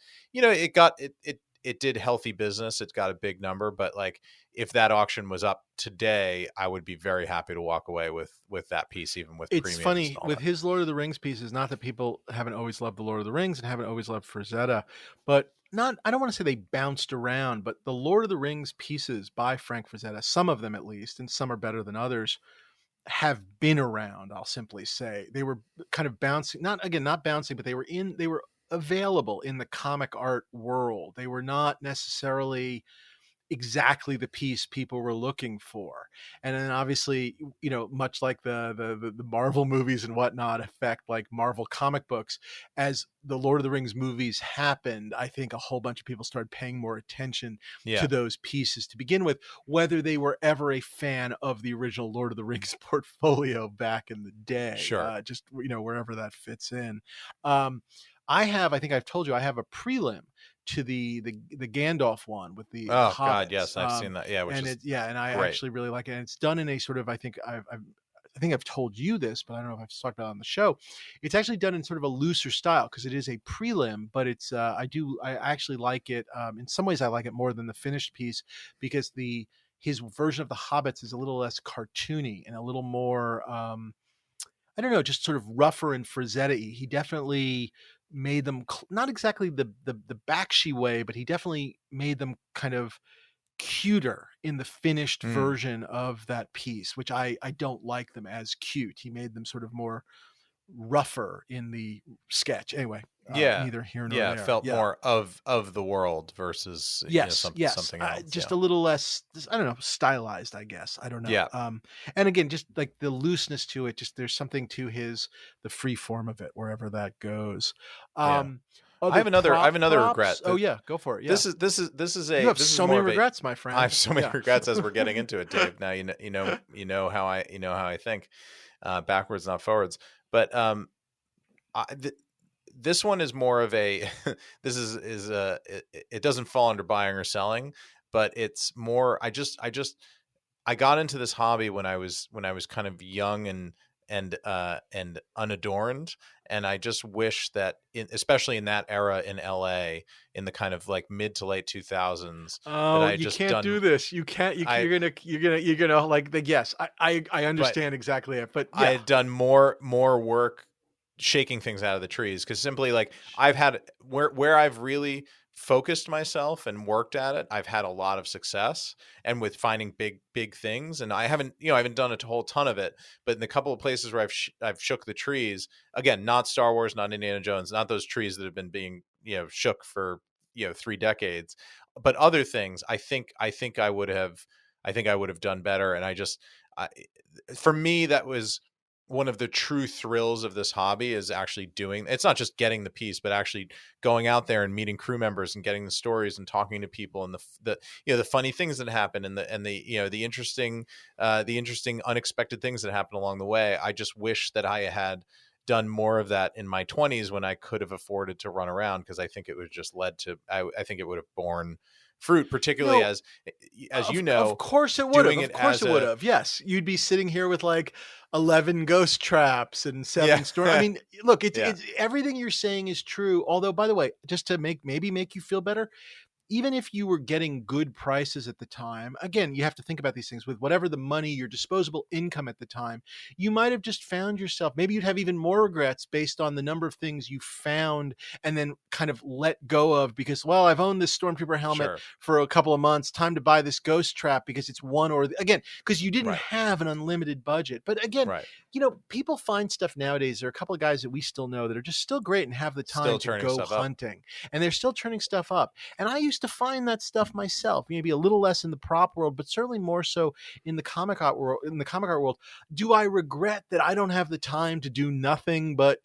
it did healthy business. It got a big number, but like if that auction was up today, I would be very happy to walk away with that piece, even with It's premium funny installment. with his Lord of the Rings pieces, not that people haven't always loved the Lord of the Rings and haven't always loved Frazetta, but I don't want to say they bounced around, but the Lord of the Rings pieces by Frank Frazetta, some of them at least, and some are better than others, have been around. I'll simply say they were kind of bouncing, not bouncing, but they were available in the comic art world. They were not necessarily exactly the piece people were looking for. And then obviously, much like the Marvel movies and whatnot affect like Marvel comic books, as the Lord of the Rings movies happened, I think a whole bunch of people started paying more attention to those pieces to begin with, whether they were ever a fan of the original Lord of the Rings portfolio back in the day. Sure. Just, wherever that fits in. I think I've told you, I have a prelim to the Gandalf one with the Oh God, hobbits. yes, I've seen that. Yeah, which And is and I great. actually really like it. And it's done in a sort of, I think I've told you this, but I don't know if I've talked about it on the show. It's actually done in sort of a looser style because it is a prelim, but I actually like it. In some ways, I like it more than the finished piece because his version of the Hobbits is a little less cartoony and a little more, I don't know, just sort of rougher and Frazetta-y. He definitely made them not exactly the Bakshi way, but he definitely made them kind of cuter in the finished Mm. version of that piece, which I don't like them as cute. He made them sort of more rougher in the sketch. Anyway, Yeah, neither here nor yeah, it there. felt Yeah. more of the world versus Yes, yes. something else. Just Yeah, a little less, I don't know, stylized, I guess. I don't know. yeah, And again, just like the looseness to it, just there's something to the free form of it, wherever that goes. yeah. Um, Other I have another props. regret Oh that yeah, go for it. Yeah. this is You have this is so many more of a regrets, my I have friend. so many Yeah. regrets as we're getting into it, Dave. Now you know how I think, backwards not forwards. But I, th- this one is more of a this is it doesn't fall under buying or selling, but it's more I got into this hobby when I was kind of young and unadorned, and I just wish that especially in that era in LA in the kind of like mid to late 2000s that Oh, I had you just can't done do this. You can't. I You're gonna like the yes. I but understand exactly it, but I yeah. had done more work shaking things out of the trees because simply like I've had where I've really focused myself and worked at it, I've had a lot of success and with finding big things. And I haven't done a whole ton of it, but in the couple of places where I've shook the trees, again, not Star Wars, not Indiana Jones, not those trees that have been being shook for 3 decades, but other things. I think I would have done better. And I, for me, that was one of the true thrills of this hobby is actually doing it's not just getting the piece but actually going out there and meeting crew members and getting the stories and talking to people and the funny things that happen and the the interesting unexpected things that happen along the way. I just wish that I had done more of that in my 20s when I could have afforded to run around, because I think it would just led to I think it would have borne fruit, particularly No, as of course it would have. doing Of it course as it would a have. Yes, you'd be sitting here with like 11 ghost traps and yeah 7 storm. I mean, look, yeah it's everything you're saying is true. Although, by the way, just to make you feel better, even if you were getting good prices at the time, again, you have to think about these things with whatever the money, your disposable income at the time, you might have just found yourself, maybe you'd have even more regrets based on the number of things you found and then kind of let go of because, well, I've owned this Stormtrooper helmet sure for a couple of months, time to buy this ghost trap because it's one or again, because you didn't right have an unlimited budget. But again, right people find stuff nowadays. There are a couple of guys that we still know that are just still great and have the still time to turning go stuff up. hunting and they're still turning stuff up. And I used to find that stuff myself, maybe a little less in the prop world, but certainly more so in the comic art world. In the comic art world, do I regret that I don't have the time to do nothing but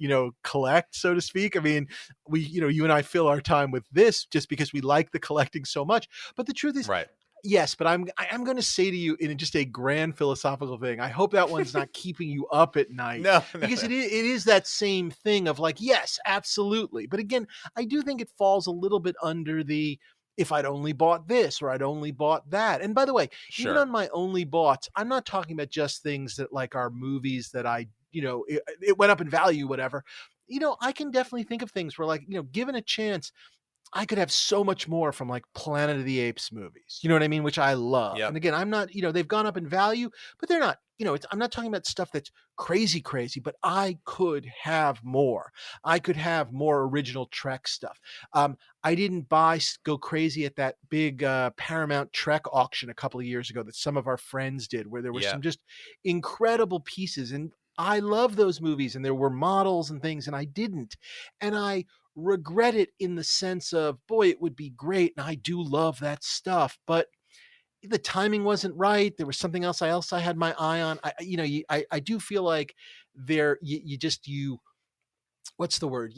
collect, so to speak? I mean, you and I fill our time with this just because we like the collecting so much. But the truth is, Right. yes, but I'm going to say to you in just a grand philosophical thing. I hope that one's not keeping you up at night No, no, because no. it is that same thing of like, yes, absolutely. But again, I do think it falls a little bit under the if I'd only bought this or I'd only bought that. And by the way, even Sure. on my only bought, I'm not talking about just things that like are movies that it went up in value, whatever. I can definitely think of things where like, given a chance, I could have so much more from like Planet of the Apes movies. You know what I mean? Which I love. And Yep. again, I'm not, they've gone up in value, but they're not, I'm not talking about stuff that's crazy, crazy, but I could have more. I could have more original Trek stuff. I didn't go crazy at that big Paramount Trek auction a couple of years ago that some of our friends did, where there were Yeah. some just incredible pieces. And I love those movies and there were models and things, and I didn't. And I regret it in the sense of, boy, it would be great. And I do love that stuff, but the timing wasn't right. There was something else I had my eye on. I do feel like there, you what's the word?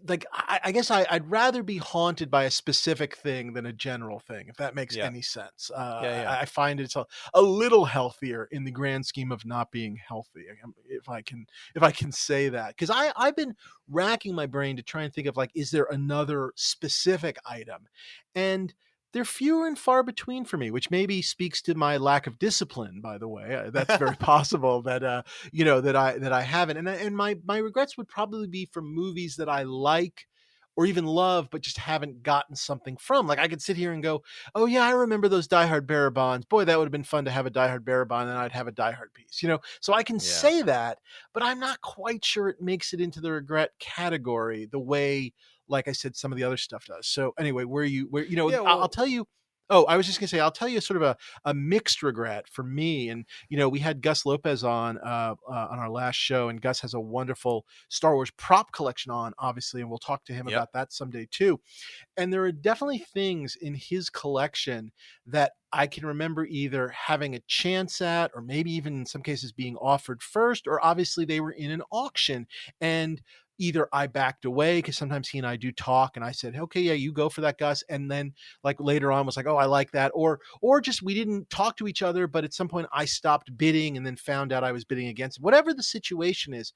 Like, I guess I'd rather be haunted by a specific thing than a general thing, if that makes Yeah. any sense. Yeah. I find it's a little healthier in the grand scheme of not being healthy, if I can say that. Because I've been racking my brain to try and think of, like, is there another specific item? And they're fewer and far between for me, which maybe speaks to my lack of discipline. By the way, that's very possible that that I haven't. And my regrets would probably be from movies that I like or even love, but just haven't gotten something from. Like, I could sit here and go, "Oh yeah, I remember those Die Hard bearer bonds. Boy, that would have been fun to have a Die Hard bearer bond, and I'd have a Die Hard piece." So I can Yeah. say that, but I'm not quite sure it makes it into the regret category the way, like I said, some of the other stuff does. So anyway, Yeah. I'll Well, tell you. Oh, I was just gonna say, I'll tell you sort of a mixed regret for me. And we had Gus Lopez on our last show, and Gus has a wonderful Star Wars prop collection on, obviously, and we'll talk to him yep. about that someday too. And there are definitely things in his collection that I can remember either having a chance at, or maybe even in some cases being offered first, or obviously they were in an auction. And either I backed away, because sometimes he and I do talk, and I said, okay, yeah, you go for that, Gus. And then, like, later on was like, oh, I like that. Or just we didn't talk to each other, but at some point I stopped bidding and then found out I was bidding against him. Whatever the situation is,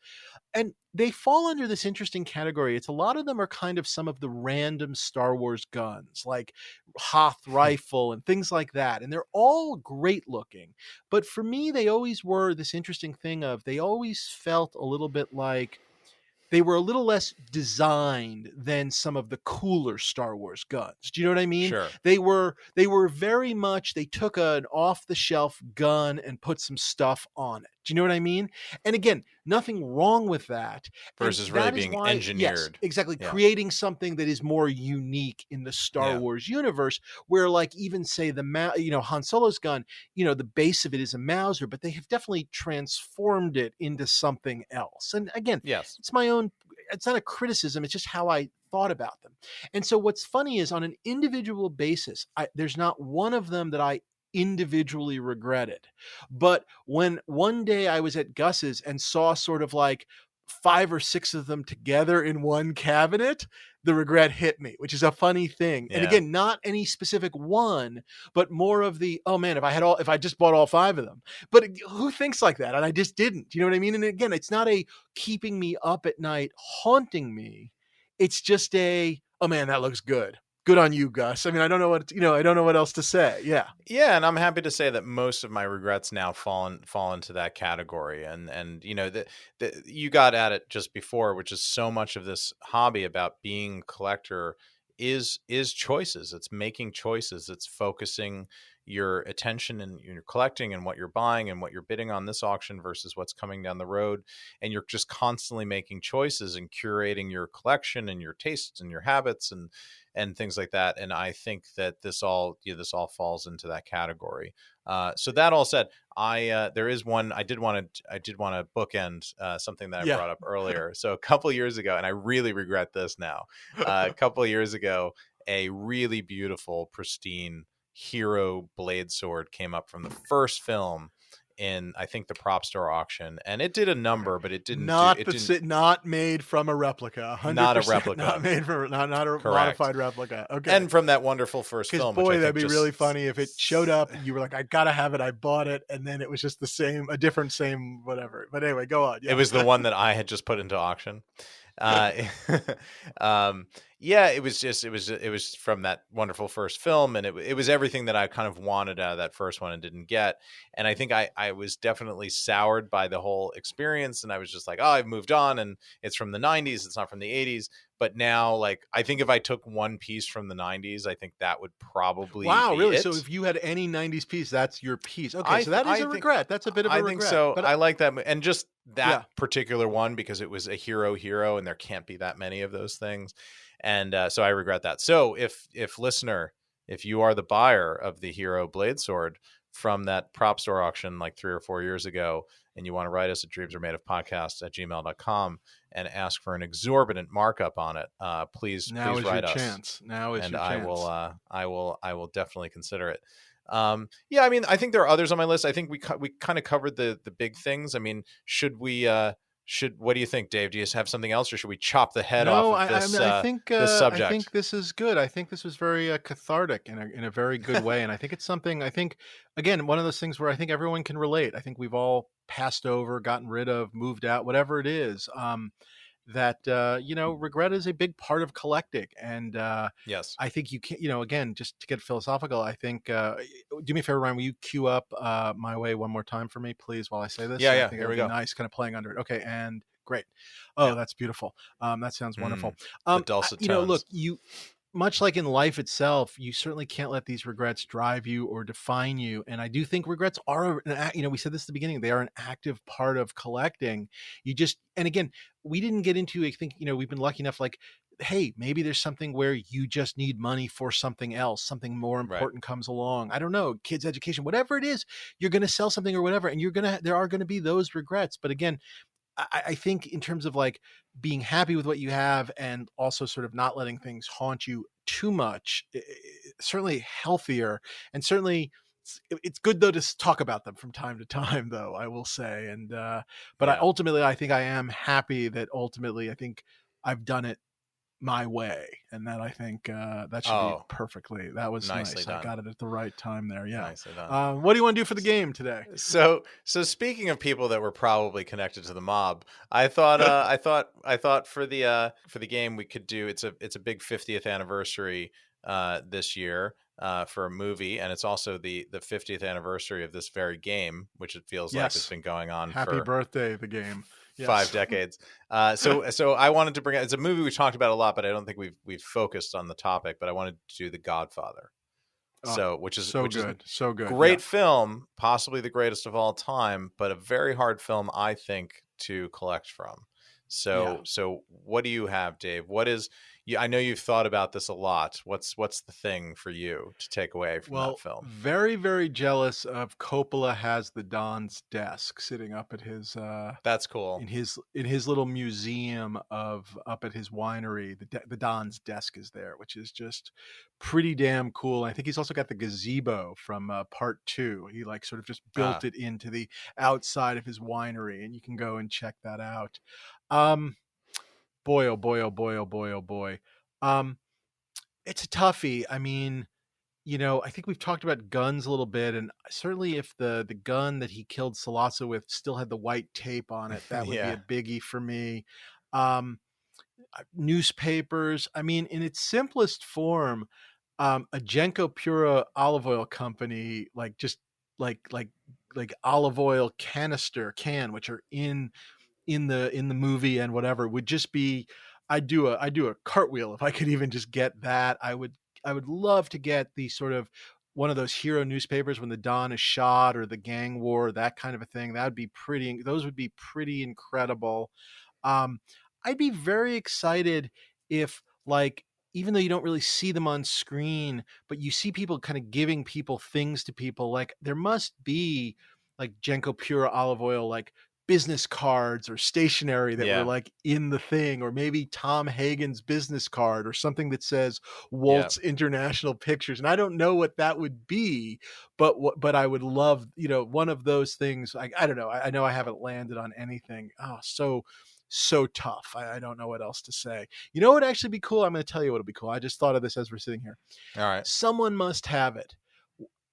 and they fall under this interesting category. It's a lot of them are kind of some of the random Star Wars guns, like Hoth rifle and things like that. And they're all great looking. But for me, they always were this interesting thing of, they always felt a little bit like they were a little less designed than some of the cooler Star Wars guns. Do you know what I mean? Sure. They were very much, they took an off the shelf gun and put some stuff on it. Do you know what I mean? And again, nothing wrong with that. And Versus really that is being why, yes, engineered. exactly, Yeah. creating something that is more unique in the Star Yeah. Wars universe, where, like, even say Han Solo's gun, the base of it is a Mauser, but they have definitely transformed it into something else. And again, Yes. it's not a criticism, it's just how I thought about them. And so what's funny is, on an individual basis, there's not one of them that I individually regretted. But when one day I was at Gus's and saw sort of like 5 or 6 of them together in one cabinet, the regret hit me, which is a funny thing. And Yeah. again, not any specific one, but more of the, oh man, if I just bought all 5 of them. But who thinks like that? And I just didn't. You know what I mean? And again, it's not a keeping me up at night, haunting me. It's just oh man, that looks good. Good on you, Gus. I mean, I don't know what else to say. Yeah. Yeah, and I'm happy to say that most of my regrets now fall into that category, and you got at it just before, which is so much of this hobby about being a collector is choices. It's making choices. It's focusing your attention and your collecting and what you're buying and what you're bidding on this auction versus what's coming down the road, and you're just constantly making choices and curating your collection and your tastes and your habits and things like that. And I think that this all falls into that category. So that all said, there is one I did want to bookend something that I Yeah. brought up earlier. So a couple of years ago, and I really regret this now. A couple of years ago, a really beautiful, pristine hero blade sword came up from the first film in, I think, the prop store auction, and it did a number, but it didn't not made from a replica. 100% not a replica, not made from not a correct, modified replica. Okay. and from that wonderful first film, Boy, which I that'd think be really funny if it showed up, you were like, I gotta have it, I bought it, and then it was just a different same whatever. But anyway, go on. Yeah. It was the one that I had just put into auction. Yeah, it was from that wonderful first film, and it was everything that I kind of wanted out of that first one and didn't get. And I think I was definitely soured by the whole experience, and I was just like, oh, I've moved on, and it's from the 90s, it's not from the 80s. But now, like, I think if I took one piece from the 90s, I think that would probably be really? it. So if you had any 90s piece, that's your piece. Okay, so that is a regret. That's a bit of a regret. I think so. But I like that, and just that particular one, because it was a hero, and there can't be that many of those things. And so I regret that. So if listener, if you are the buyer of the hero blade sword from that prop store auction like 3 or 4 years ago, and you want to write us at dreamsareMadeOfPodcasts@gmail.com and ask for an exorbitant markup on it, please write us. Now is and your chance. I will definitely consider it. Yeah, I mean, I think there are others on my list. I think we kind of covered the big things. I mean, should we what do you think, Dave? Do you have something else, or should we chop the head off No, of this this I subject? think this is good. I think this was very cathartic in a very good way, and I think it's something. I think again one of those things where I think everyone can relate. I think we've all passed over, gotten rid of, moved out, whatever it is. That regret is a big part of collecting, and Yes. I think you can. Again, just to get philosophical, I think. Do me a favor, Ryan. Will you cue up "My Way" one more time for me, please, while I say this? Yeah, I yeah. think Here it'll we be go. nice, kind of playing under it. Okay, and great. Yeah. Oh, that's beautiful. That sounds wonderful. The dulcet Look, tones. you much like in life itself, you certainly can't let these regrets drive you or define you. And I do think regrets are, we said this at the beginning, they are an active part of collecting. And again, we didn't get into, I think, we've been lucky enough, like, hey, maybe there's something where you just need money for something else, something more Right. important comes along. I don't know, kids' education, whatever it is, you're going to sell something or whatever, and there are going to be those regrets. But again, I think in terms of like being happy with what you have and also sort of not letting things haunt you too much, certainly healthier, and certainly it's good though to talk about them from time to time, though, I will say. And but Yeah. I think I am happy that ultimately I think I've done it my way, and that I think that should be perfectly. That was nicely nice. done. I got it at the right time there. Yeah. Nicely done. What do you want to do for the game today? So speaking of people that were probably connected to the mob, I thought for the game we could do, it's a big 50th anniversary this year for a movie, and it's also the 50th anniversary of this very game, which it feels like has been going on Happy for birthday, the game. Yes. 5 decades. So I wanted to bring it. It's a movie we talked about a lot, but I don't think we've focused on the topic. But I wanted to do The Godfather. Which is so good. Great film, possibly the greatest of all time, but a very hard film, I think, to collect from. So what do you have, Dave? What is I know you've thought about this a lot. What's the thing for you to take away from that film? Very, very jealous of Coppola has the Don's desk sitting up at his that's cool. In his little museum up at his winery. The Don's desk is there, which is just pretty damn cool. I think he's also got the gazebo from part 2. He like sort of just built it into the outside of his winery, and you can go and check that out. Boy, oh boy, oh boy, oh boy, oh boy. It's a toughie. I mean, I think we've talked about guns a little bit, and certainly if the gun that he killed Sollozzo with still had the white tape on it, that would be a biggie for me. Newspapers, I mean, in its simplest form, a Genco Pura olive oil company, like just like olive oil can, which are in the movie and whatever, would just be, I'd do a cartwheel if I could even just get that. I would love to get the sort of one of those hero newspapers when the Don is shot, or the gang war, that kind of a thing. Those would be pretty incredible. I'd be very excited if, like, even though you don't really see them on screen, but you see people kind of giving people things to people, like there must be like Genco Pura olive oil, like business cards or stationery that were like in the thing, or maybe Tom Hagen's business card or something that says Waltz International Pictures. And I don't know what that would be, but I would love, one of those things. I don't know. I know I haven't landed on anything. Oh, so tough. I don't know what else to say. You know what would actually be cool? I'm going to tell you what would be cool. I just thought of this as we're sitting here. All right. Someone must have it.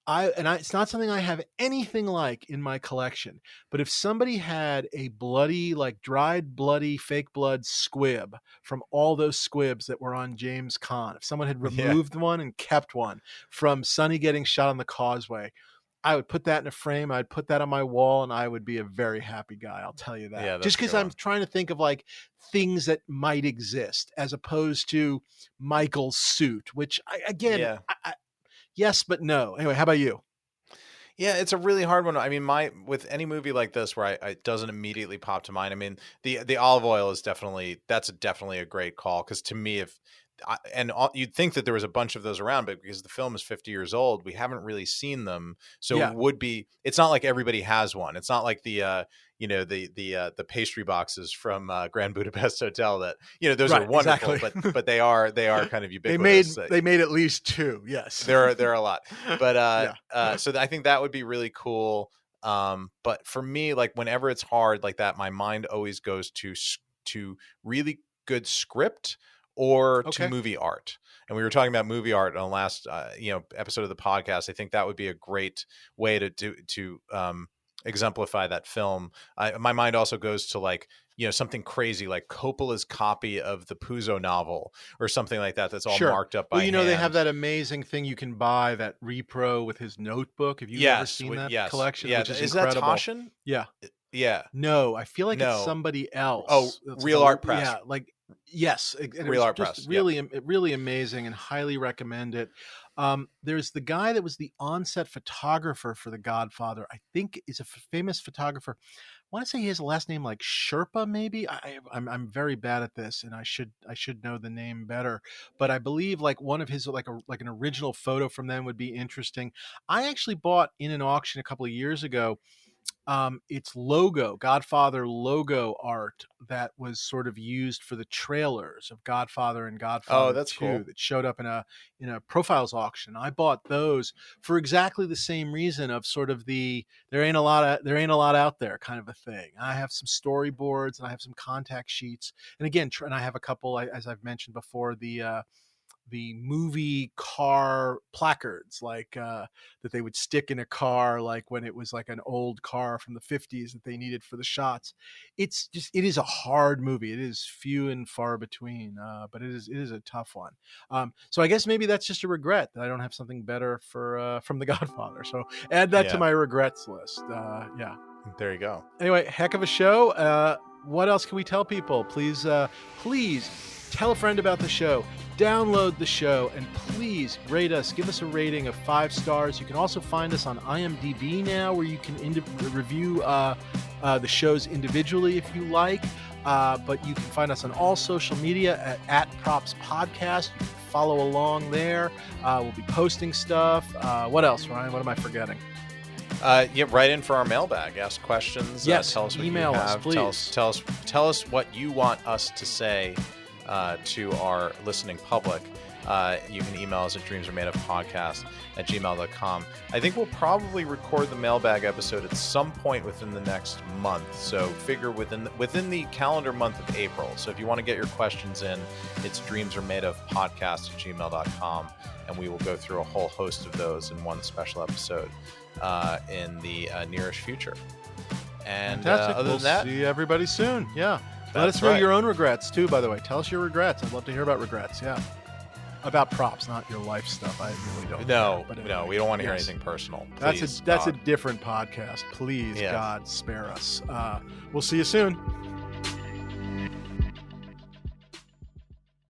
It's not something I have anything like in my collection, but if somebody had a bloody, like dried bloody fake blood squib from all those squibs that were on James Caan, if someone had removed one and kept one from Sonny getting shot on the Causeway, I would put that in a frame. I'd put that on my wall, and I would be a very happy guy. I'll tell you that. Yeah, just because I'm trying to think of like things that might exist as opposed to Michael's suit, which yes, but no. Anyway, how about you? Yeah, it's a really hard one. I mean, with any movie like this where it doesn't immediately pop to mind. I mean, the olive oil is definitely a great call, because to me, you'd think that there was a bunch of those around, but because the film is 50 years old, we haven't really seen them. So it's not like everybody has one. It's not like the pastry boxes from Grand Budapest Hotel that, those are wonderful, but they are kind of ubiquitous. They made at least 2. Yes. There are a lot, but so I think that would be really cool. But for me, like whenever it's hard like that, my mind always goes to really good script or to Okay. movie art. And we were talking about movie art on the last episode of the podcast. I think that would be a great way to exemplify that film. My mind also goes to like, something crazy like Coppola's copy of the Puzo novel or something like that. That's all Sure. marked up by hand. They have that amazing thing you can buy, that repro with his notebook. Have you ever seen that collection? Yeah. Which is incredible. That Taschen? Yeah. Yeah. No, I feel like it's somebody else. Oh, It's Real like Art Press. Yeah, like yes, and Real it Art was just Press. really amazing, and highly recommend it. There's the guy that was the on-set photographer for The Godfather. I think is a famous photographer. I want to say he has a last name like Sherpa, maybe. I'm very bad at this, and I should know the name better. But I believe like one of his like an original photo from them would be interesting. I actually bought in an auction a couple of years ago. It's Godfather logo art that was sort of used for the trailers of Godfather and Godfather 2 cool. that showed up in a profiles auction. I bought those for exactly the same reason of sort of the there ain't a lot out there kind of a thing. I have some storyboards and I have some contact sheets, and again, and I have a couple, as I've mentioned before, the movie car placards that they would stick in a car, like when it was like an old car from the 50s that they needed for the shots. It is a hard movie. It is few and far between, but it is a tough one. So I guess maybe that's just a regret that I don't have something better from The Godfather. So add that to my regrets list. Yeah. There you go. Anyway, heck of a show. What else can we tell people? Please tell a friend about the show, download the show, and please rate us. Give us a rating of 5 stars. You can also find us on IMDb now, where you can review the shows individually if you like. But you can find us on all social media at Props Podcast. You can follow along there. We'll be posting stuff. What else, Ryan? What am I forgetting? Write in for our mailbag. Ask questions. Yes, tell us what email you have. us, please. Tell us what you want us to say to our listening public. You can email us at dreamsaremadeofpodcast@gmail.com. I think we'll probably record the mailbag episode at some point within the next month. So figure within the calendar month of April. So if you want to get your questions in, it's dreamsaremadeofpodcast@gmail.com, and we will go through a whole host of those in one special episode in the nearest future. And other than that, see everybody soon. Yeah. Let us know your own regrets, too, by the way. Tell us your regrets. I'd love to hear about regrets, yeah. About props, not your life stuff. I really don't care. But anyway, we don't want to hear anything personal. Please, that's a different podcast. Please, God, spare us. We'll see you soon.